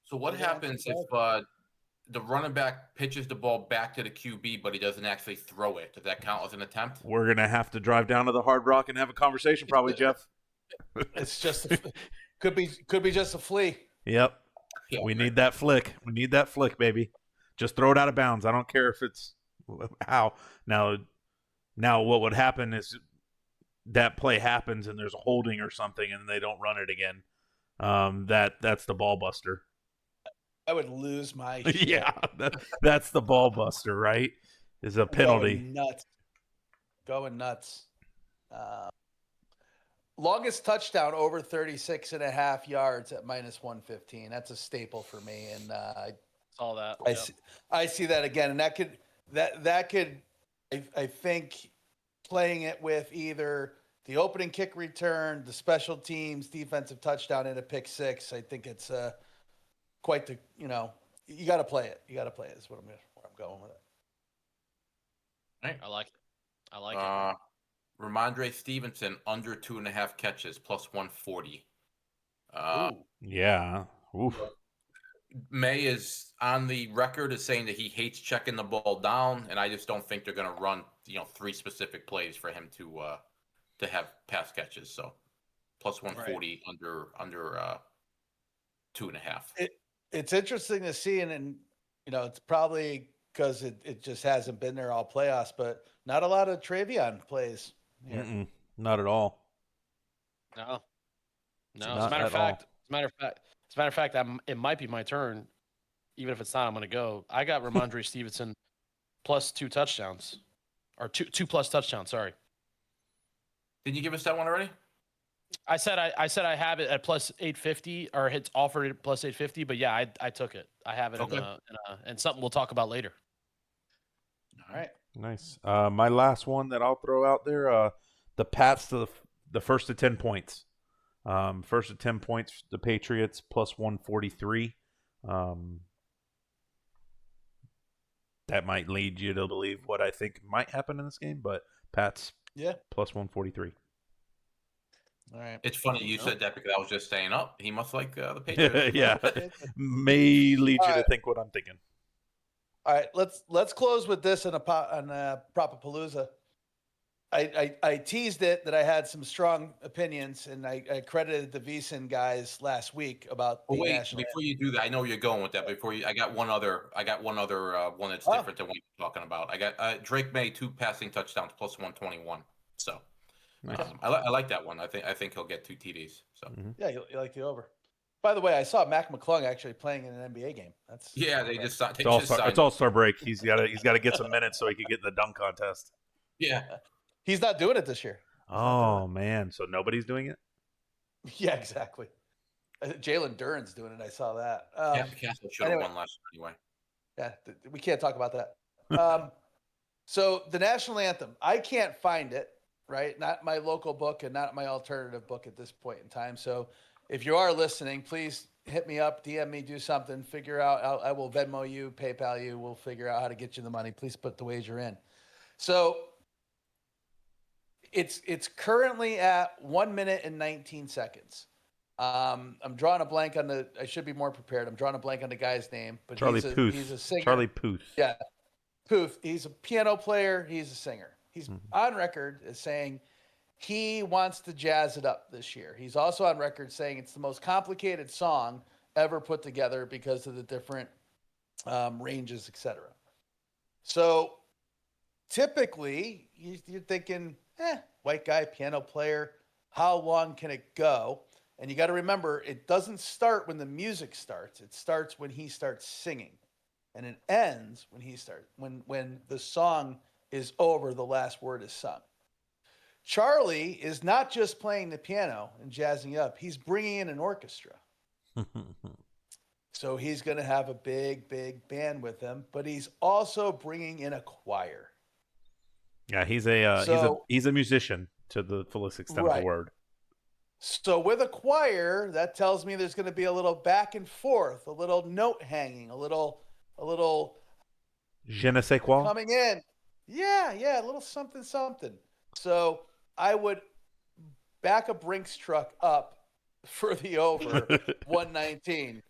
So what happens if the running back pitches the ball back to the QB, but he doesn't actually throw it? Does that count as an attempt? We're gonna have to drive down to the Hard Rock and have a conversation, probably, Jeff. It's just could be just a flea. Yep. Yeah, we need that flick. We need that flick, baby. Just throw it out of bounds. I don't care if it's how. Now what would happen is that play happens and there's a holding or something and they don't run it again. That's the ball buster. I would lose my shit. Yeah, that's the ball buster, right? Is a penalty. Going nuts. Longest touchdown over 36.5 yards at minus 115. That's a staple for me, and I saw that. I see that again, and that could I think playing it with either the opening kick return, the special teams, defensive touchdown, and a pick six. I think it's quite the, you got to play it. You got to play it is where I'm going with it. I like it. Ramondre Stevenson under 2.5 catches plus 140. Yeah. Oof. May is on the record as saying that he hates checking the ball down, and I just don't think they're going to run 3 specific plays for him to have pass catches. So plus 140 under 2.5. It's interesting to see, and it's probably because it just hasn't been there all playoffs, but not a lot of Travion plays here. Not at all. No. As Not a matter at of fact, it might be my turn. Even if it's not, I'm going to go. I got Ramondre Stevenson plus 2 touchdowns, or two plus touchdowns. Sorry. Did you give us that one already? I said I have it at plus 850, or it's offered at plus 850. But yeah, I took it. I have it in something we'll talk about later. All right. Nice. My last one that I'll throw out there, the Pats to the first to 10 points. First to 10 points, the Patriots plus 143. That might lead you to believe what I think might happen in this game, but Pats plus 143. All right. It's funny you said that because I was just saying, he must like the Patriots. Yeah, may lead you to think what I'm thinking. All right, let's close with this on Prop-a-palooza. I teased it that I had some strong opinions, and I credited the VSiN guys last week about the national. Before you do that, I know you're going with that. I got one other one that's different than what you're talking about. I got Drake May 2 passing touchdowns plus 121. So nice. I like that one. I think he'll get 2 TDs. So yeah, you like the over. By the way, I saw Mac McClung actually playing in an NBA game. It's All-Star break. He's got to get some minutes so he can get in the dunk contest. Yeah. He's not doing it this year. Oh, man. So nobody's doing it? Yeah, exactly. Jalen Duren's doing it. I saw that. Castle should have won last year anyway. Yeah, we can't talk about that. So the national anthem, I can't find it, right? Not my local book and not my alternative book at this point in time. So if you are listening, please hit me up, DM me, do something, figure out. I will Venmo you, PayPal you. We'll figure out how to get you the money. Please put the wager in. So it's currently at 1 minute and 19 seconds. I'm drawing a blank on I should be more prepared. I'm drawing a blank on the guy's name, but Charlie Puth. He's a singer. Charlie Puth. Yeah, Puth. He's a piano player. He's a singer. He's on record as saying he wants to jazz it up this year. He's also on record saying it's the most complicated song ever put together because of the different ranges, etc. So typically you're thinking, white guy, piano player, how long can it go? And you got to remember, it doesn't start when the music starts. It starts when he starts singing. And it ends when when the song is over, the last word is sung. Charlie is not just playing the piano and jazzing up. He's bringing in an orchestra. So he's going to have a big, big band with him, but he's also bringing in a choir. Yeah, he's a musician to the fullest extent of the word. So with a choir, that tells me there's going to be a little back and forth, a little note hanging, a little je ne sais quoi coming in. Yeah, a little something. So I would back a Brinks truck up for the over 119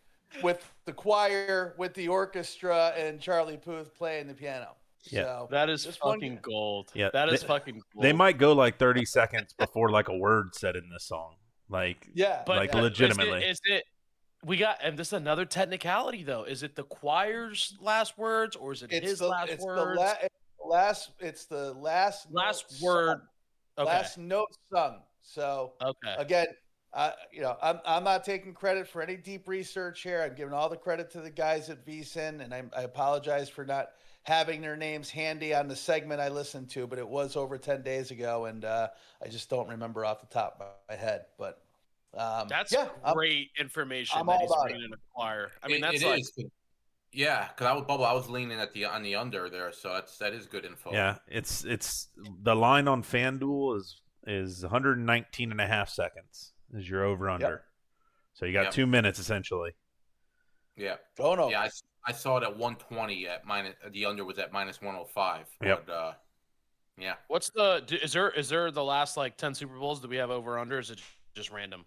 with the choir, with the orchestra, and Charlie Puth playing the piano. Yeah, so that is fucking gold. Yeah, that is fucking gold. They might go like 30 seconds before like a word said in this song. Legitimately. Is it we got, and this is another technicality though. Is it the choir's last words or is it his last words? It's the last word. Okay. Last note sung. So again, I'm not taking credit for any deep research here. I'm giving all the credit to the guys at VSiN, and I apologize for not having their names handy on the segment I listened to, but it was over 10 days ago, and I just don't remember off the top of my head. But that's great information. I'm all about it. In a choir. I mean, that's like. Yeah, because I was leaning on the under there, so that is good info. Yeah, it's the line on FanDuel is 119 and a half seconds is your over under. Yep. So you got 2 minutes essentially. Yeah. Oh no. Yeah, I saw it at 120 at minus. The under was at minus 105. But, Yeah. What's is there the last like 10 Super Bowls? Do we have over under? Is it just random?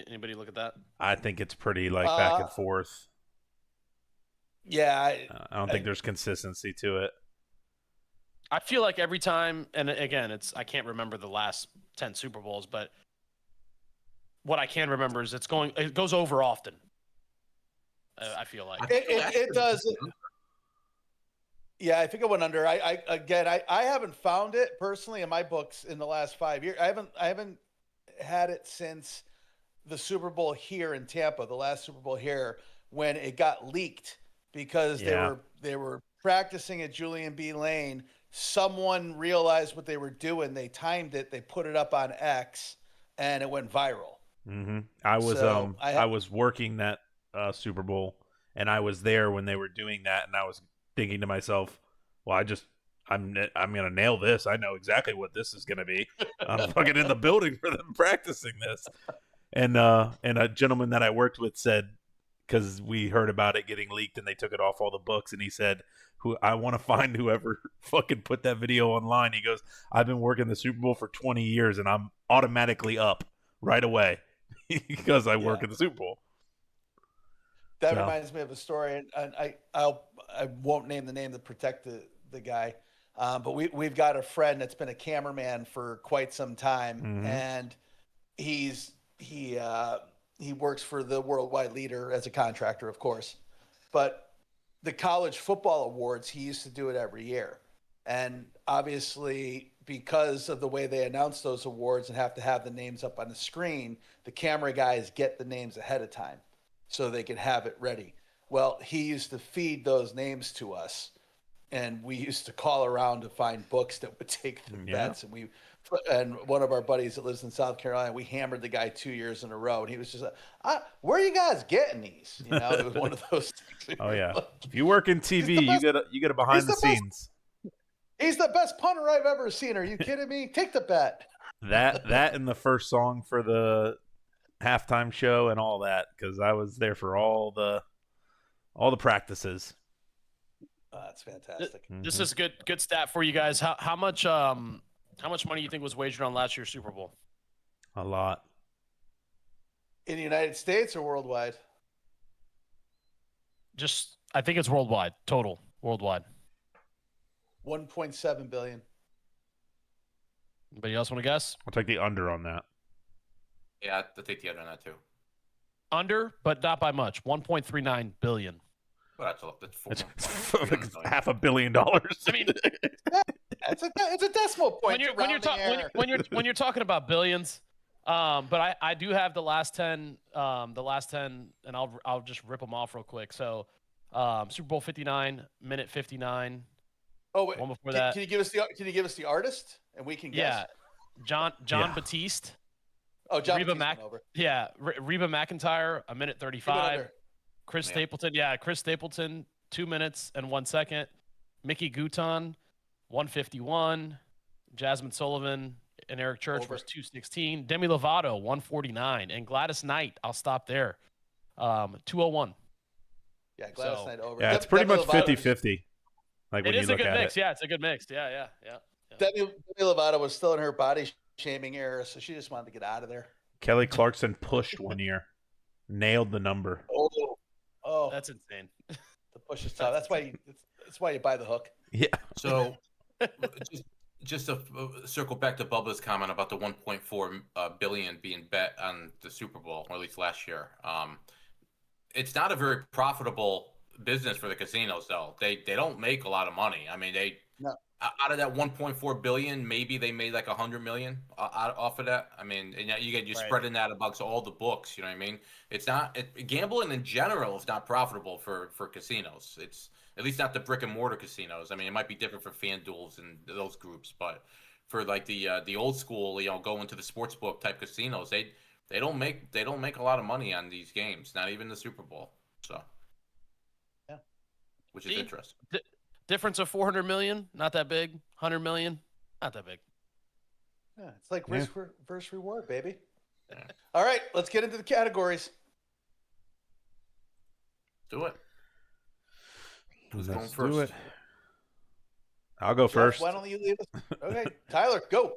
Anybody look at that? I think it's pretty like back and forth. Yeah, I don't think there's consistency to it. I feel like every time, and again, I can't remember the last 10 Super Bowls, but what I can remember is it goes over often. I feel like it does. Yeah, I think it went under. I haven't found it personally in my books in the last 5 years. I haven't had it since the Super Bowl here in Tampa, the last Super Bowl here, when it got leaked because they were practicing at Julian B. Lane. Someone realized what they were doing. They timed it. They put it up on X, and it went viral. Mm-hmm. I was working that Super Bowl, and I was there when they were doing that, and I was thinking to myself, well, I'm gonna nail this. I know exactly what this is gonna be. I'm fucking in the building for them practicing this. And a gentleman that I worked with said, because we heard about it getting leaked and they took it off all the books, and he said, I want to find whoever fucking put that video online. He goes, I've been working the Super Bowl for 20 years and I'm automatically up right away because I work at the Super Bowl. That reminds me of a story, and I won't name the name to protect the guy, but we've got a friend that's been a cameraman for quite some time, and he works for the Worldwide Leader as a contractor, of course, but the college football awards, he used to do it every year, and obviously because of the way they announce those awards and have to have the names up on the screen, the camera guys get the names ahead of time so they can have it ready. Well, he used to feed those names to us, and we used to call around to find books that would take the bets. And one of our buddies that lives in South Carolina, we hammered the guy 2 years in a row, and he was just like, where are you guys getting these? You know, it was one of those things. Oh yeah, if you work in TV, you get a behind the scenes. He's the best punter I've ever seen. Are you kidding me? Take the bet. That and the first song for the halftime show and all that, because I was there for all the practices. That's fantastic. This is good stat for you guys. How much money you think was wagered on last year's Super Bowl? A lot. In the United States or worldwide? I think it's worldwide. Total worldwide. 1.7 billion. Anybody else want to guess? I'll take the under on that. Yeah, I'll take the under on that too. Under, but not by much. 1.39 billion. Well, that's $500 million. I mean, it's a decimal point. When you're talking about billions, but I do have the last 10, and I'll just rip them off real quick. So, Super Bowl 59, minute 59. Oh wait, one before that. Can you give us the artist and we can guess? Yeah, John Batiste. Oh, John Batiste over. Yeah, Reba McEntire, a minute 35. Chris Stapleton, Chris Stapleton, 2 minutes and 1 second. Mickey Gouton, 151. Jasmine Sullivan and Eric Church was 216. Demi Lovato, 149. And Gladys Knight, I'll stop there, 201. Yeah, Gladys Knight over. Yeah, it's pretty much 50-50. Like it is a good mix. Yeah, it's a good mix. Yeah. Demi Lovato was still in her body shaming era, so she just wanted to get out of there. Kelly Clarkson pushed one year, nailed the number. Oh, that's insane. The push is tough. That's why you buy the hook. Yeah. So, just to circle back to Bubba's comment about the 1.4 billion being bet on the Super Bowl, or at least last year. It's not a very profitable business for the casinos, though. They don't make a lot of money. I mean, out of that 1.4 billion, maybe they made like 100 million off of that. I mean, and you're spreading that amongst all the books. You know what I mean? It's not gambling in general is not profitable for casinos. It's at least not the brick and mortar casinos. I mean, it might be different for FanDuels and those groups, but for like the old school, going to the sports book type casinos, they don't make a lot of money on these games. Not even the Super Bowl. So, yeah, which is interesting. Difference of 400 million, not that big. 100 million, not that big. Yeah, it's like risk versus reward, baby. Yeah. All right, let's get into the categories. Do it. Who's going Let's first? do it. I'll go Jeff, first. why don't you leave us? Okay, Tyler, go.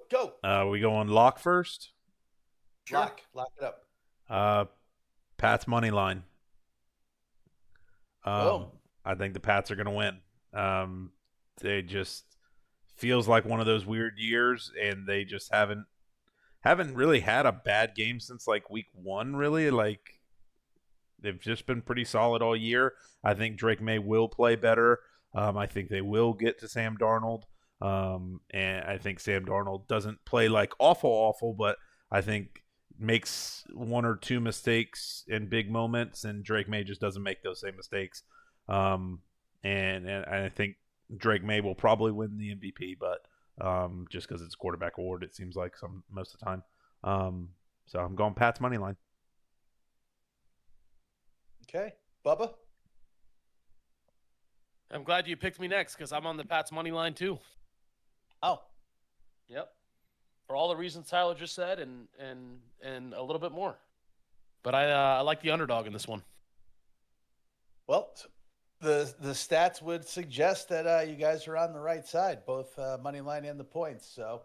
We go on lock first. Sure. Lock it up. Pats money line. Boom. I think the Pats are going to win. They just feels like one of those weird years, and they just haven't really had a bad game since like week 1. Really, like they've just been pretty solid all year. I think Drake May will play better. I think they will get to Sam Darnold. And I think Sam Darnold doesn't play like awful, but I think makes 1 or 2 mistakes in big moments, and Drake May just doesn't make those same mistakes. And I think Drake May will probably win the MVP, but just because it's quarterback award, it seems like most of the time. So I'm going Pat's money line. Okay, Bubba. I'm glad you picked me next because I'm on the Pats money line too. Oh, Yep. For all the reasons Tyler just said and a little bit more. But I like the underdog in this one. well, the stats would suggest that you guys are on the right side, both money line and the points. So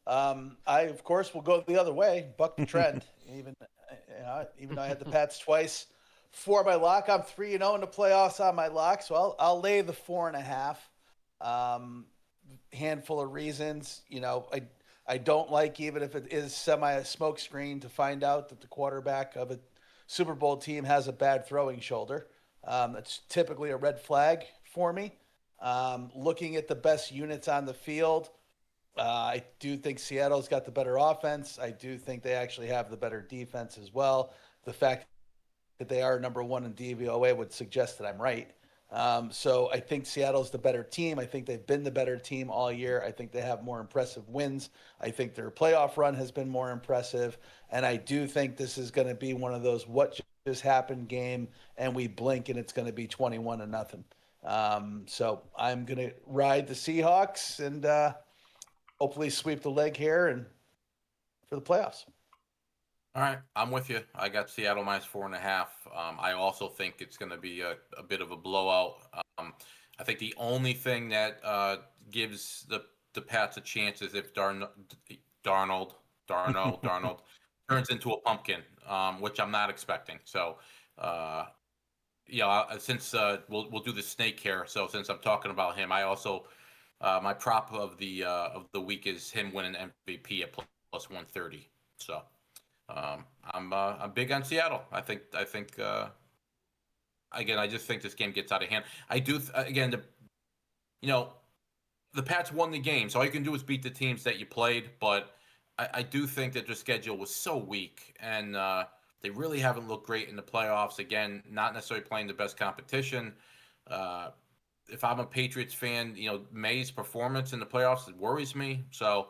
I, of course, will go the other way, buck the trend. Even though I had the Pats twice for my lock, I'm 3-0 in the playoffs on my lock, so I'll lay the 4.5. Handful of reasons, I don't like, even if it is a smoke screen, to find out that the quarterback of a Super Bowl team has a bad throwing shoulder. That's typically a red flag for me. Looking at the best units on the field, I do think Seattle's got the better offense. I do think they actually have the better defense as well. The fact that they are number 1 in DVOA would suggest that I'm right. So I think Seattle's the better team. I think they've been the better team all year. I think they have more impressive wins. I think their playoff run has been more impressive. And I do think this is going to be one of those what just happened game, and we blink and it's going to be 21-0. So I'm going to ride the Seahawks and hopefully sweep the leg here and for the playoffs. All right, I'm with you. I got Seattle minus 4.5. I also think it's going to be a bit of a blowout. I think the only thing that gives the Pats a chance is if Darnold turns into a pumpkin, which I'm not expecting. So, since we'll do the snake here. So since I'm talking about him, I also my prop of the week is him winning MVP at plus 130. So. I'm big on Seattle. I think again, I just think this game gets out of hand. I do the Pats won the game, so all you can do is beat the teams that you played. But I do think that their schedule was so weak, and they really haven't looked great in the playoffs. Again, not necessarily playing the best competition. If I'm a Patriots fan, May's performance in the playoffs worries me. So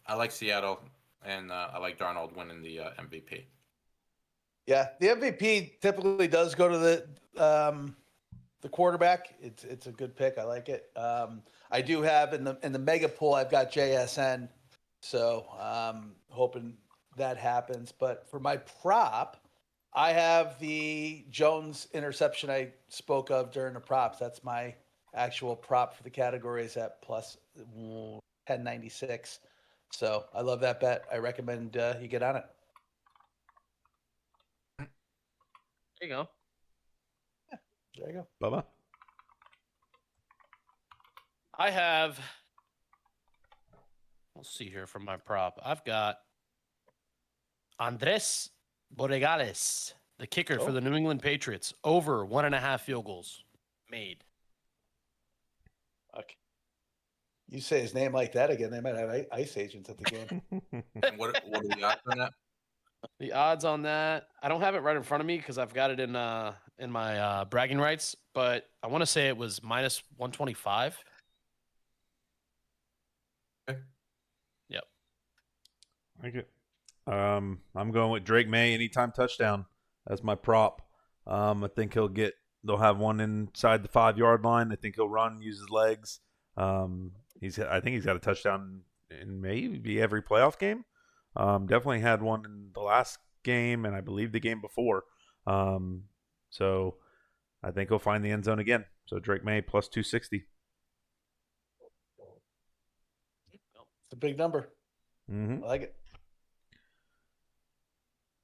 I like Seattle. And I like Darnold winning the MVP. Yeah, the MVP typically does go to the quarterback. It's a good pick. I like it. I do have in the mega pool, I've got JSN, so hoping that happens. But for my prop, I have the Jones interception I spoke of during the props. That's my actual prop for the categories at plus 1096. So I love that bet. I recommend you get on it. There you go. Yeah, there you go. Bubba? I have, let's see here from my prop. I've got Andres Borregales, the kicker for the New England Patriots, over 1.5 field goals made. Okay. You say his name like that again, they might have ICE agents at the game. And what are the odds on that? The odds on that, I don't have it right in front of me because I've got it in my bragging rights, but I want to say it was minus 125. Okay. Yep. Thank you. I'm going with Drake May anytime touchdown as my prop. I think they'll have one inside the 5-yard line. I think he'll run, use his legs. I think he's got a touchdown in maybe every playoff game. Definitely had one in the last game, and I believe the game before. So I think he'll find the end zone again. So Drake May plus 260. It's a big number. Mm-hmm. I like it.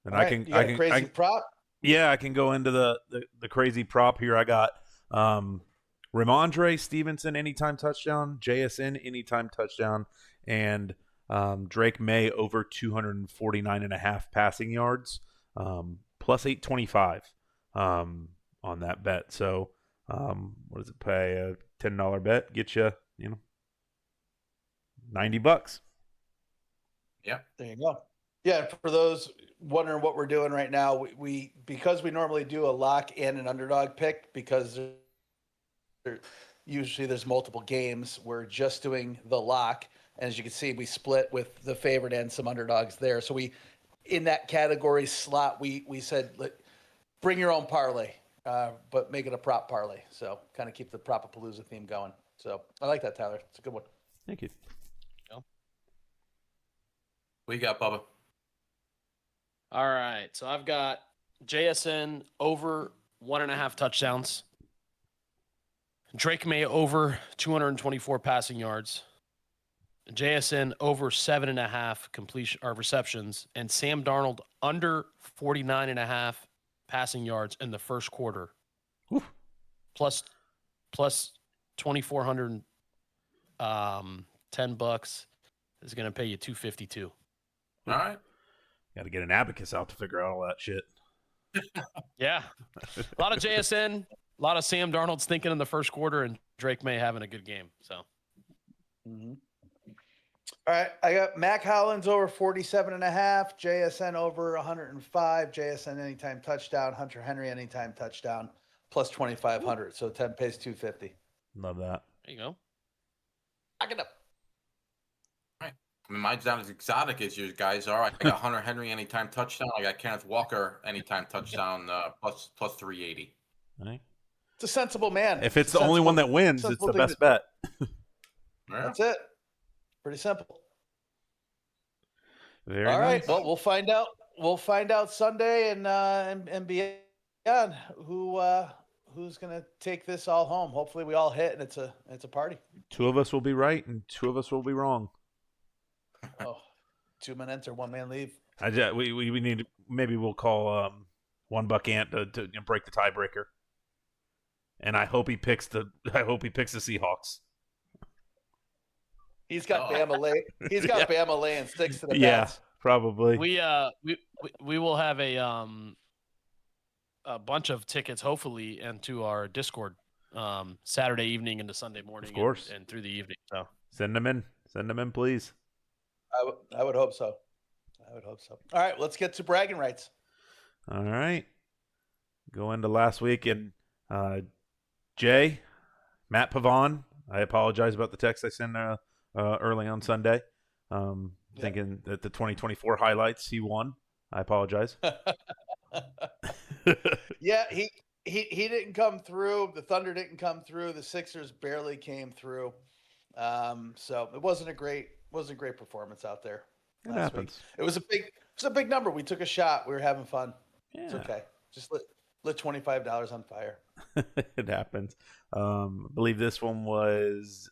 And All right, you got a crazy prop? Yeah, I can go into the crazy prop here. I got Ramondre Stevenson anytime touchdown, JSN anytime touchdown, and Drake May over 249.5 passing yards, plus 825 on that bet. So what does it pay? A $10 bet get you, $90. Yeah. There you go. Yeah, for those wondering what we're doing right now, we because we normally do a lock and an underdog pick because usually there's multiple games. We're just doing the lock, and as you can see, we split with the favorite and some underdogs there. So we, in that category slot, we said bring your own parlay, but make it a prop parlay. So kind of keep the Prop-a-palooza theme going. So I like that, Tyler. It's a good one. Thank you. What you got, Bubba? All right. So I've got JSN over 1.5 touchdowns. Drake May over 224 passing yards. JSN over 7.5 completion or receptions, and Sam Darnold under 49.5 passing yards in the first quarter. Oof. Plus 2,400 $10 is going to pay you $252. All right. Got to get an abacus out to figure out all that shit. Yeah. A lot of JSN, a lot of Sam Darnold's thinking in the first quarter, and Drake May having a good game. So. Mm-hmm. All right. I got Mac Hollins over 47.5, JSN over 105, JSN anytime touchdown, Hunter Henry anytime touchdown, plus 2,500. So 10 pays 250. Love that. There you go. Back it up. I mean, mine's not as exotic as yours guys are. I got Hunter Henry anytime touchdown. I got Kenneth Walker anytime touchdown, plus 380. All right. It's a sensible man. If it's the only one that wins, it's the best bet. That's it. Pretty simple. Very All right. nice. Well, we'll find out. We'll find out Sunday and beyond who's gonna take this all home. Hopefully, we all hit and it's a party. 2 of us will be right and 2 of us will be wrong. Oh, 2 men enter, 1 man leave. We need, maybe we'll call One Buck Ant to break the tiebreaker. And I hope he picks the Seahawks. He's got Bama lay. He's got Bama laying 6 to the Yeah, bets. probably. We will have a bunch of tickets hopefully into our Discord Saturday evening into Sunday morning, of course, and through the evening. So send them in, please. I would hope so. All right, let's get to bragging rights. All right, go into last week and Jay, Matt Pavon. I apologize about the text I sent early on Sunday, thinking that the 2024 highlights he won. I apologize. Yeah, he didn't come through. The Thunder didn't come through. The Sixers barely came through. So it wasn't a great performance out there. It happens. Week. It was a big number. We took a shot. We were having fun. Yeah. It's okay. Just lit $25 on fire. It happens. I believe this one was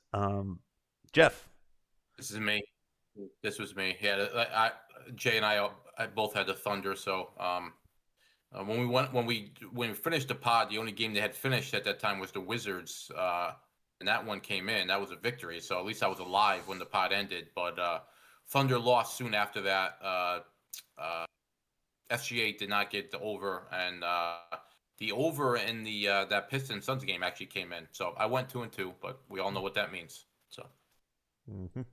Jeff. This was me. Yeah, Jay and I both had the Thunder. So when we finished the pod, the only game they had finished at that time was the Wizards, and that one came in. That was a victory. So at least I was alive when the pod ended. But Thunder lost soon after that. SGA did not get the over, and the over in the that Pistons Suns game actually came in. So I went 2-2, but we all know what that means. So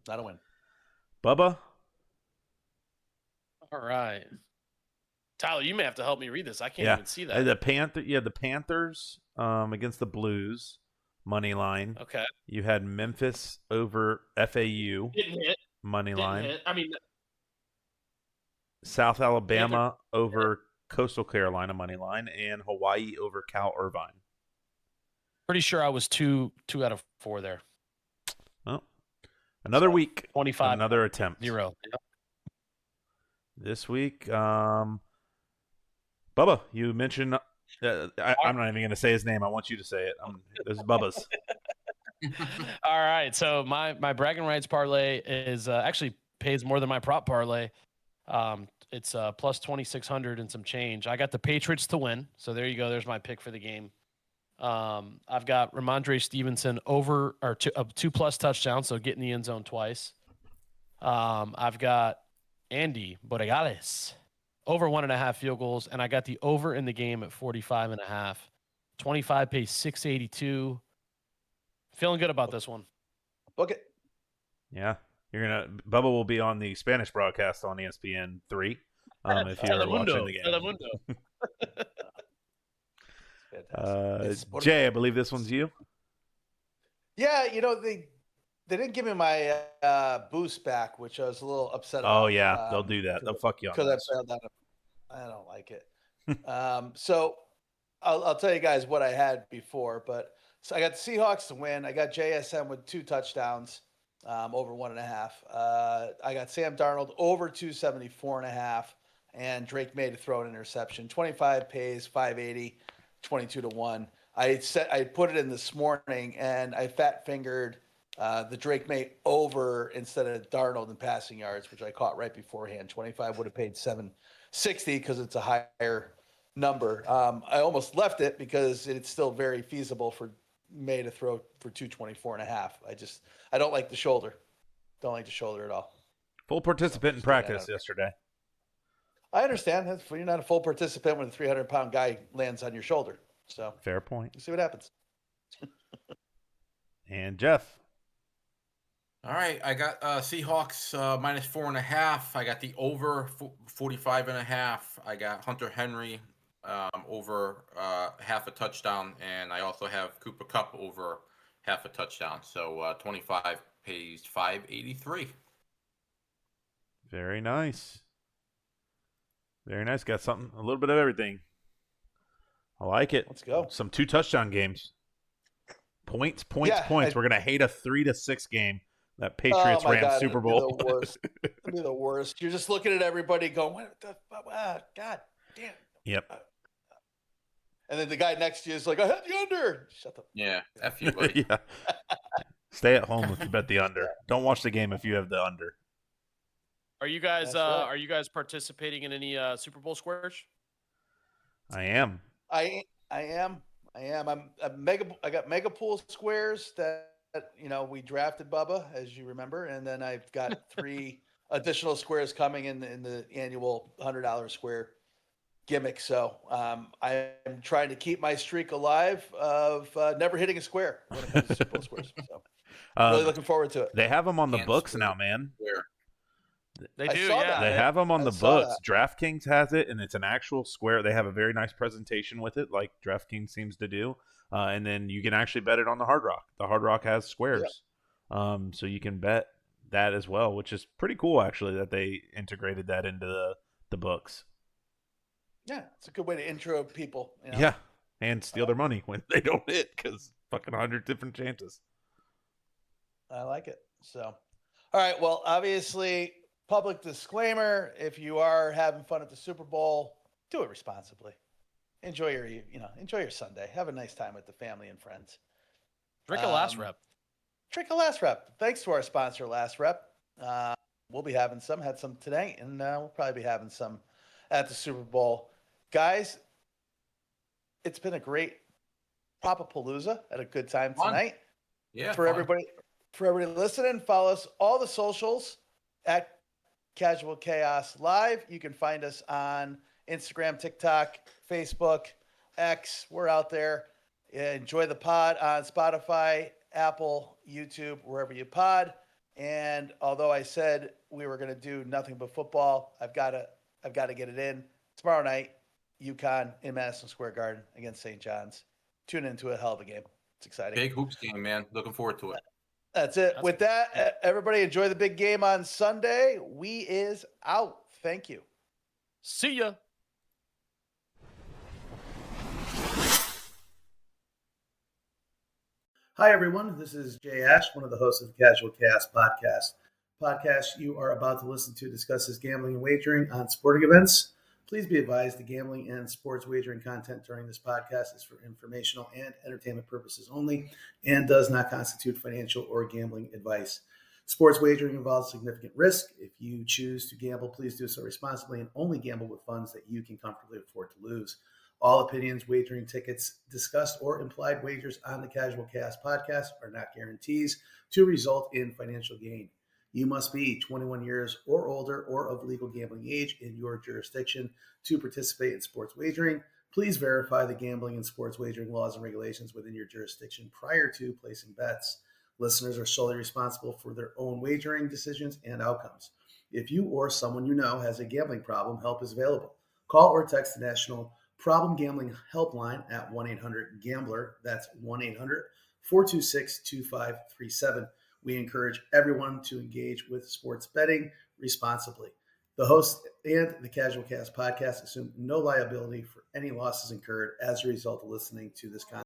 not a win. Bubba. all right, Tyler, you may have to help me read this. I can't even see that. The Panthers against the Blues money line. Okay. You had Memphis over FAU Didn't hit. money Didn't line. hit. I mean, South Alabama over Coastal Carolina money line, and Hawaii over Cal Irvine. pretty sure I was two out of 4 there. Well, another week, 25. another attempt. 0. Yep. This week, Bubba, you mentioned. I'm not even going to say his name. I want you to say it. This is Bubba's. All right. So my bragging rights parlay is actually pays more than my prop parlay. It's plus 2,600 and some change. I got the Patriots to win. So there you go. There's my pick for the game. I've got Ramondre Stevenson over or two plus touchdowns, so getting the end zone twice. I've got Andy Borregales over 1.5 field goals, and I got the over in the game at 45.5. 25 pays 682. Feeling good about this one. Book it. Yeah. Bubba will be on the Spanish broadcast on ESPN 3 if you're watching the game. Telemundo. Jay, I believe this one's you. Yeah, they didn't give me my boost back, which I was a little upset about. Oh yeah, they'll do that. They'll fuck you on because I found that I don't like it. So I'll tell you guys what I had before, but so I got the Seahawks to win. I got JSM with 2 touchdowns, over 1.5. I got Sam Darnold over 274.5, and Drake May to throw an interception. 25 pays 580, 22-1. I put it in this morning, and I fat fingered the Drake May over instead of Darnold in passing yards, which I caught right beforehand. 25 would have paid 760 because it's a higher number. I almost left it because it's still very feasible for May to throw for 224.5. I don't like the shoulder. Don't like the shoulder at all. Full participant in practice yesterday. I understand. You're not a full participant when a 300-pound guy lands on your shoulder. So fair point. We'll see what happens. And Jeff. All right, I got Seahawks minus 4.5. I got the over 45.5. I got Hunter Henry over half a touchdown, and I also have Cooper Kupp over half a touchdown. So 25 pays 583. Very nice. Very nice. Got something, a little bit of everything. I like it. Let's go. Some 2 touchdown games. Points. We're gonna hate a 3-6 game. That Patriots Rams Super Bowl. It'd be the worst. It'd be the worst. You're just looking at everybody going, "What the God damn." Yep. And then the guy next to you is like, "I had the under." Shut the. Yeah, F you, buddy. Yeah. Stay at home if you bet the under. Don't watch the game if you have the under. Are you guys right. Are you guys participating in any Super Bowl squares? I am. I am. I got mega pool squares that we drafted Bubba, as you remember, and then I've got 3 additional squares coming in the annual $100 square gimmick. So I am trying to keep my streak alive of never hitting a square when it comes to Super Bowl squares. So really looking forward to it. They have them on the books now, man. They do, yeah. They have them on the books. DraftKings has it, and it's an actual square. They have a very nice presentation with it, like DraftKings seems to do. And then you can actually bet it on the Hard Rock. The Hard Rock has squares. Yeah. So you can bet that as well, which is pretty cool, actually, that they integrated that into the books. Yeah, it's a good way to intro people. Yeah, and steal their money when they don't hit because fucking 100 different chances. I like it. So, all right, well, obviously, public disclaimer, if you are having fun at the Super Bowl, do it responsibly. Enjoy your Sunday. Have a nice time with the family and friends. Drink a Last Rep. Drink a Last Rep. Thanks to our sponsor, Last Rep. We'll be having some. Had some today, and we'll probably be having some at the Super Bowl. Guys, it's been a great Prop-a-palooza. Had a good time tonight. Yeah. For everybody listening, follow us all the socials at Casual Chaos Live. You can find us on Instagram, TikTok, Facebook, X. We're out there. Enjoy the pod on Spotify, Apple, YouTube, wherever you pod. And although I said we were going to do nothing but football, I've got to get it in. Tomorrow night, UConn in Madison Square Garden against St. John's. Tune into a hell of a game. It's exciting. Big hoops game, man. Looking forward to it. That's it. With that, everybody enjoy the big game on Sunday. We is out. Thank you. See ya. Hi, everyone. This is Jay Ash, one of the hosts of the Casual Chaos podcast. Podcast you are about to listen to discusses gambling and wagering on sporting events. Please be advised the gambling and sports wagering content during this podcast is for informational and entertainment purposes only and does not constitute financial or gambling advice. Sports wagering involves significant risk. If you choose to gamble, please do so responsibly and only gamble with funds that you can comfortably afford to lose. All opinions, wagering tickets discussed, or implied wagers on the Casual Cast podcast are not guarantees to result in financial gain. You must be 21 years or older or of legal gambling age in your jurisdiction to participate in sports wagering. Please verify the gambling and sports wagering laws and regulations within your jurisdiction prior to placing bets. Listeners are solely responsible for their own wagering decisions and outcomes. If you or someone you know has a gambling problem, help is available. Call or text the National Problem Gambling Helpline at 1-800-GAMBLER. That's 1-800-426-2537. We encourage everyone to engage with sports betting responsibly. The host and the Casual Cast podcast assume no liability for any losses incurred as a result of listening to this content.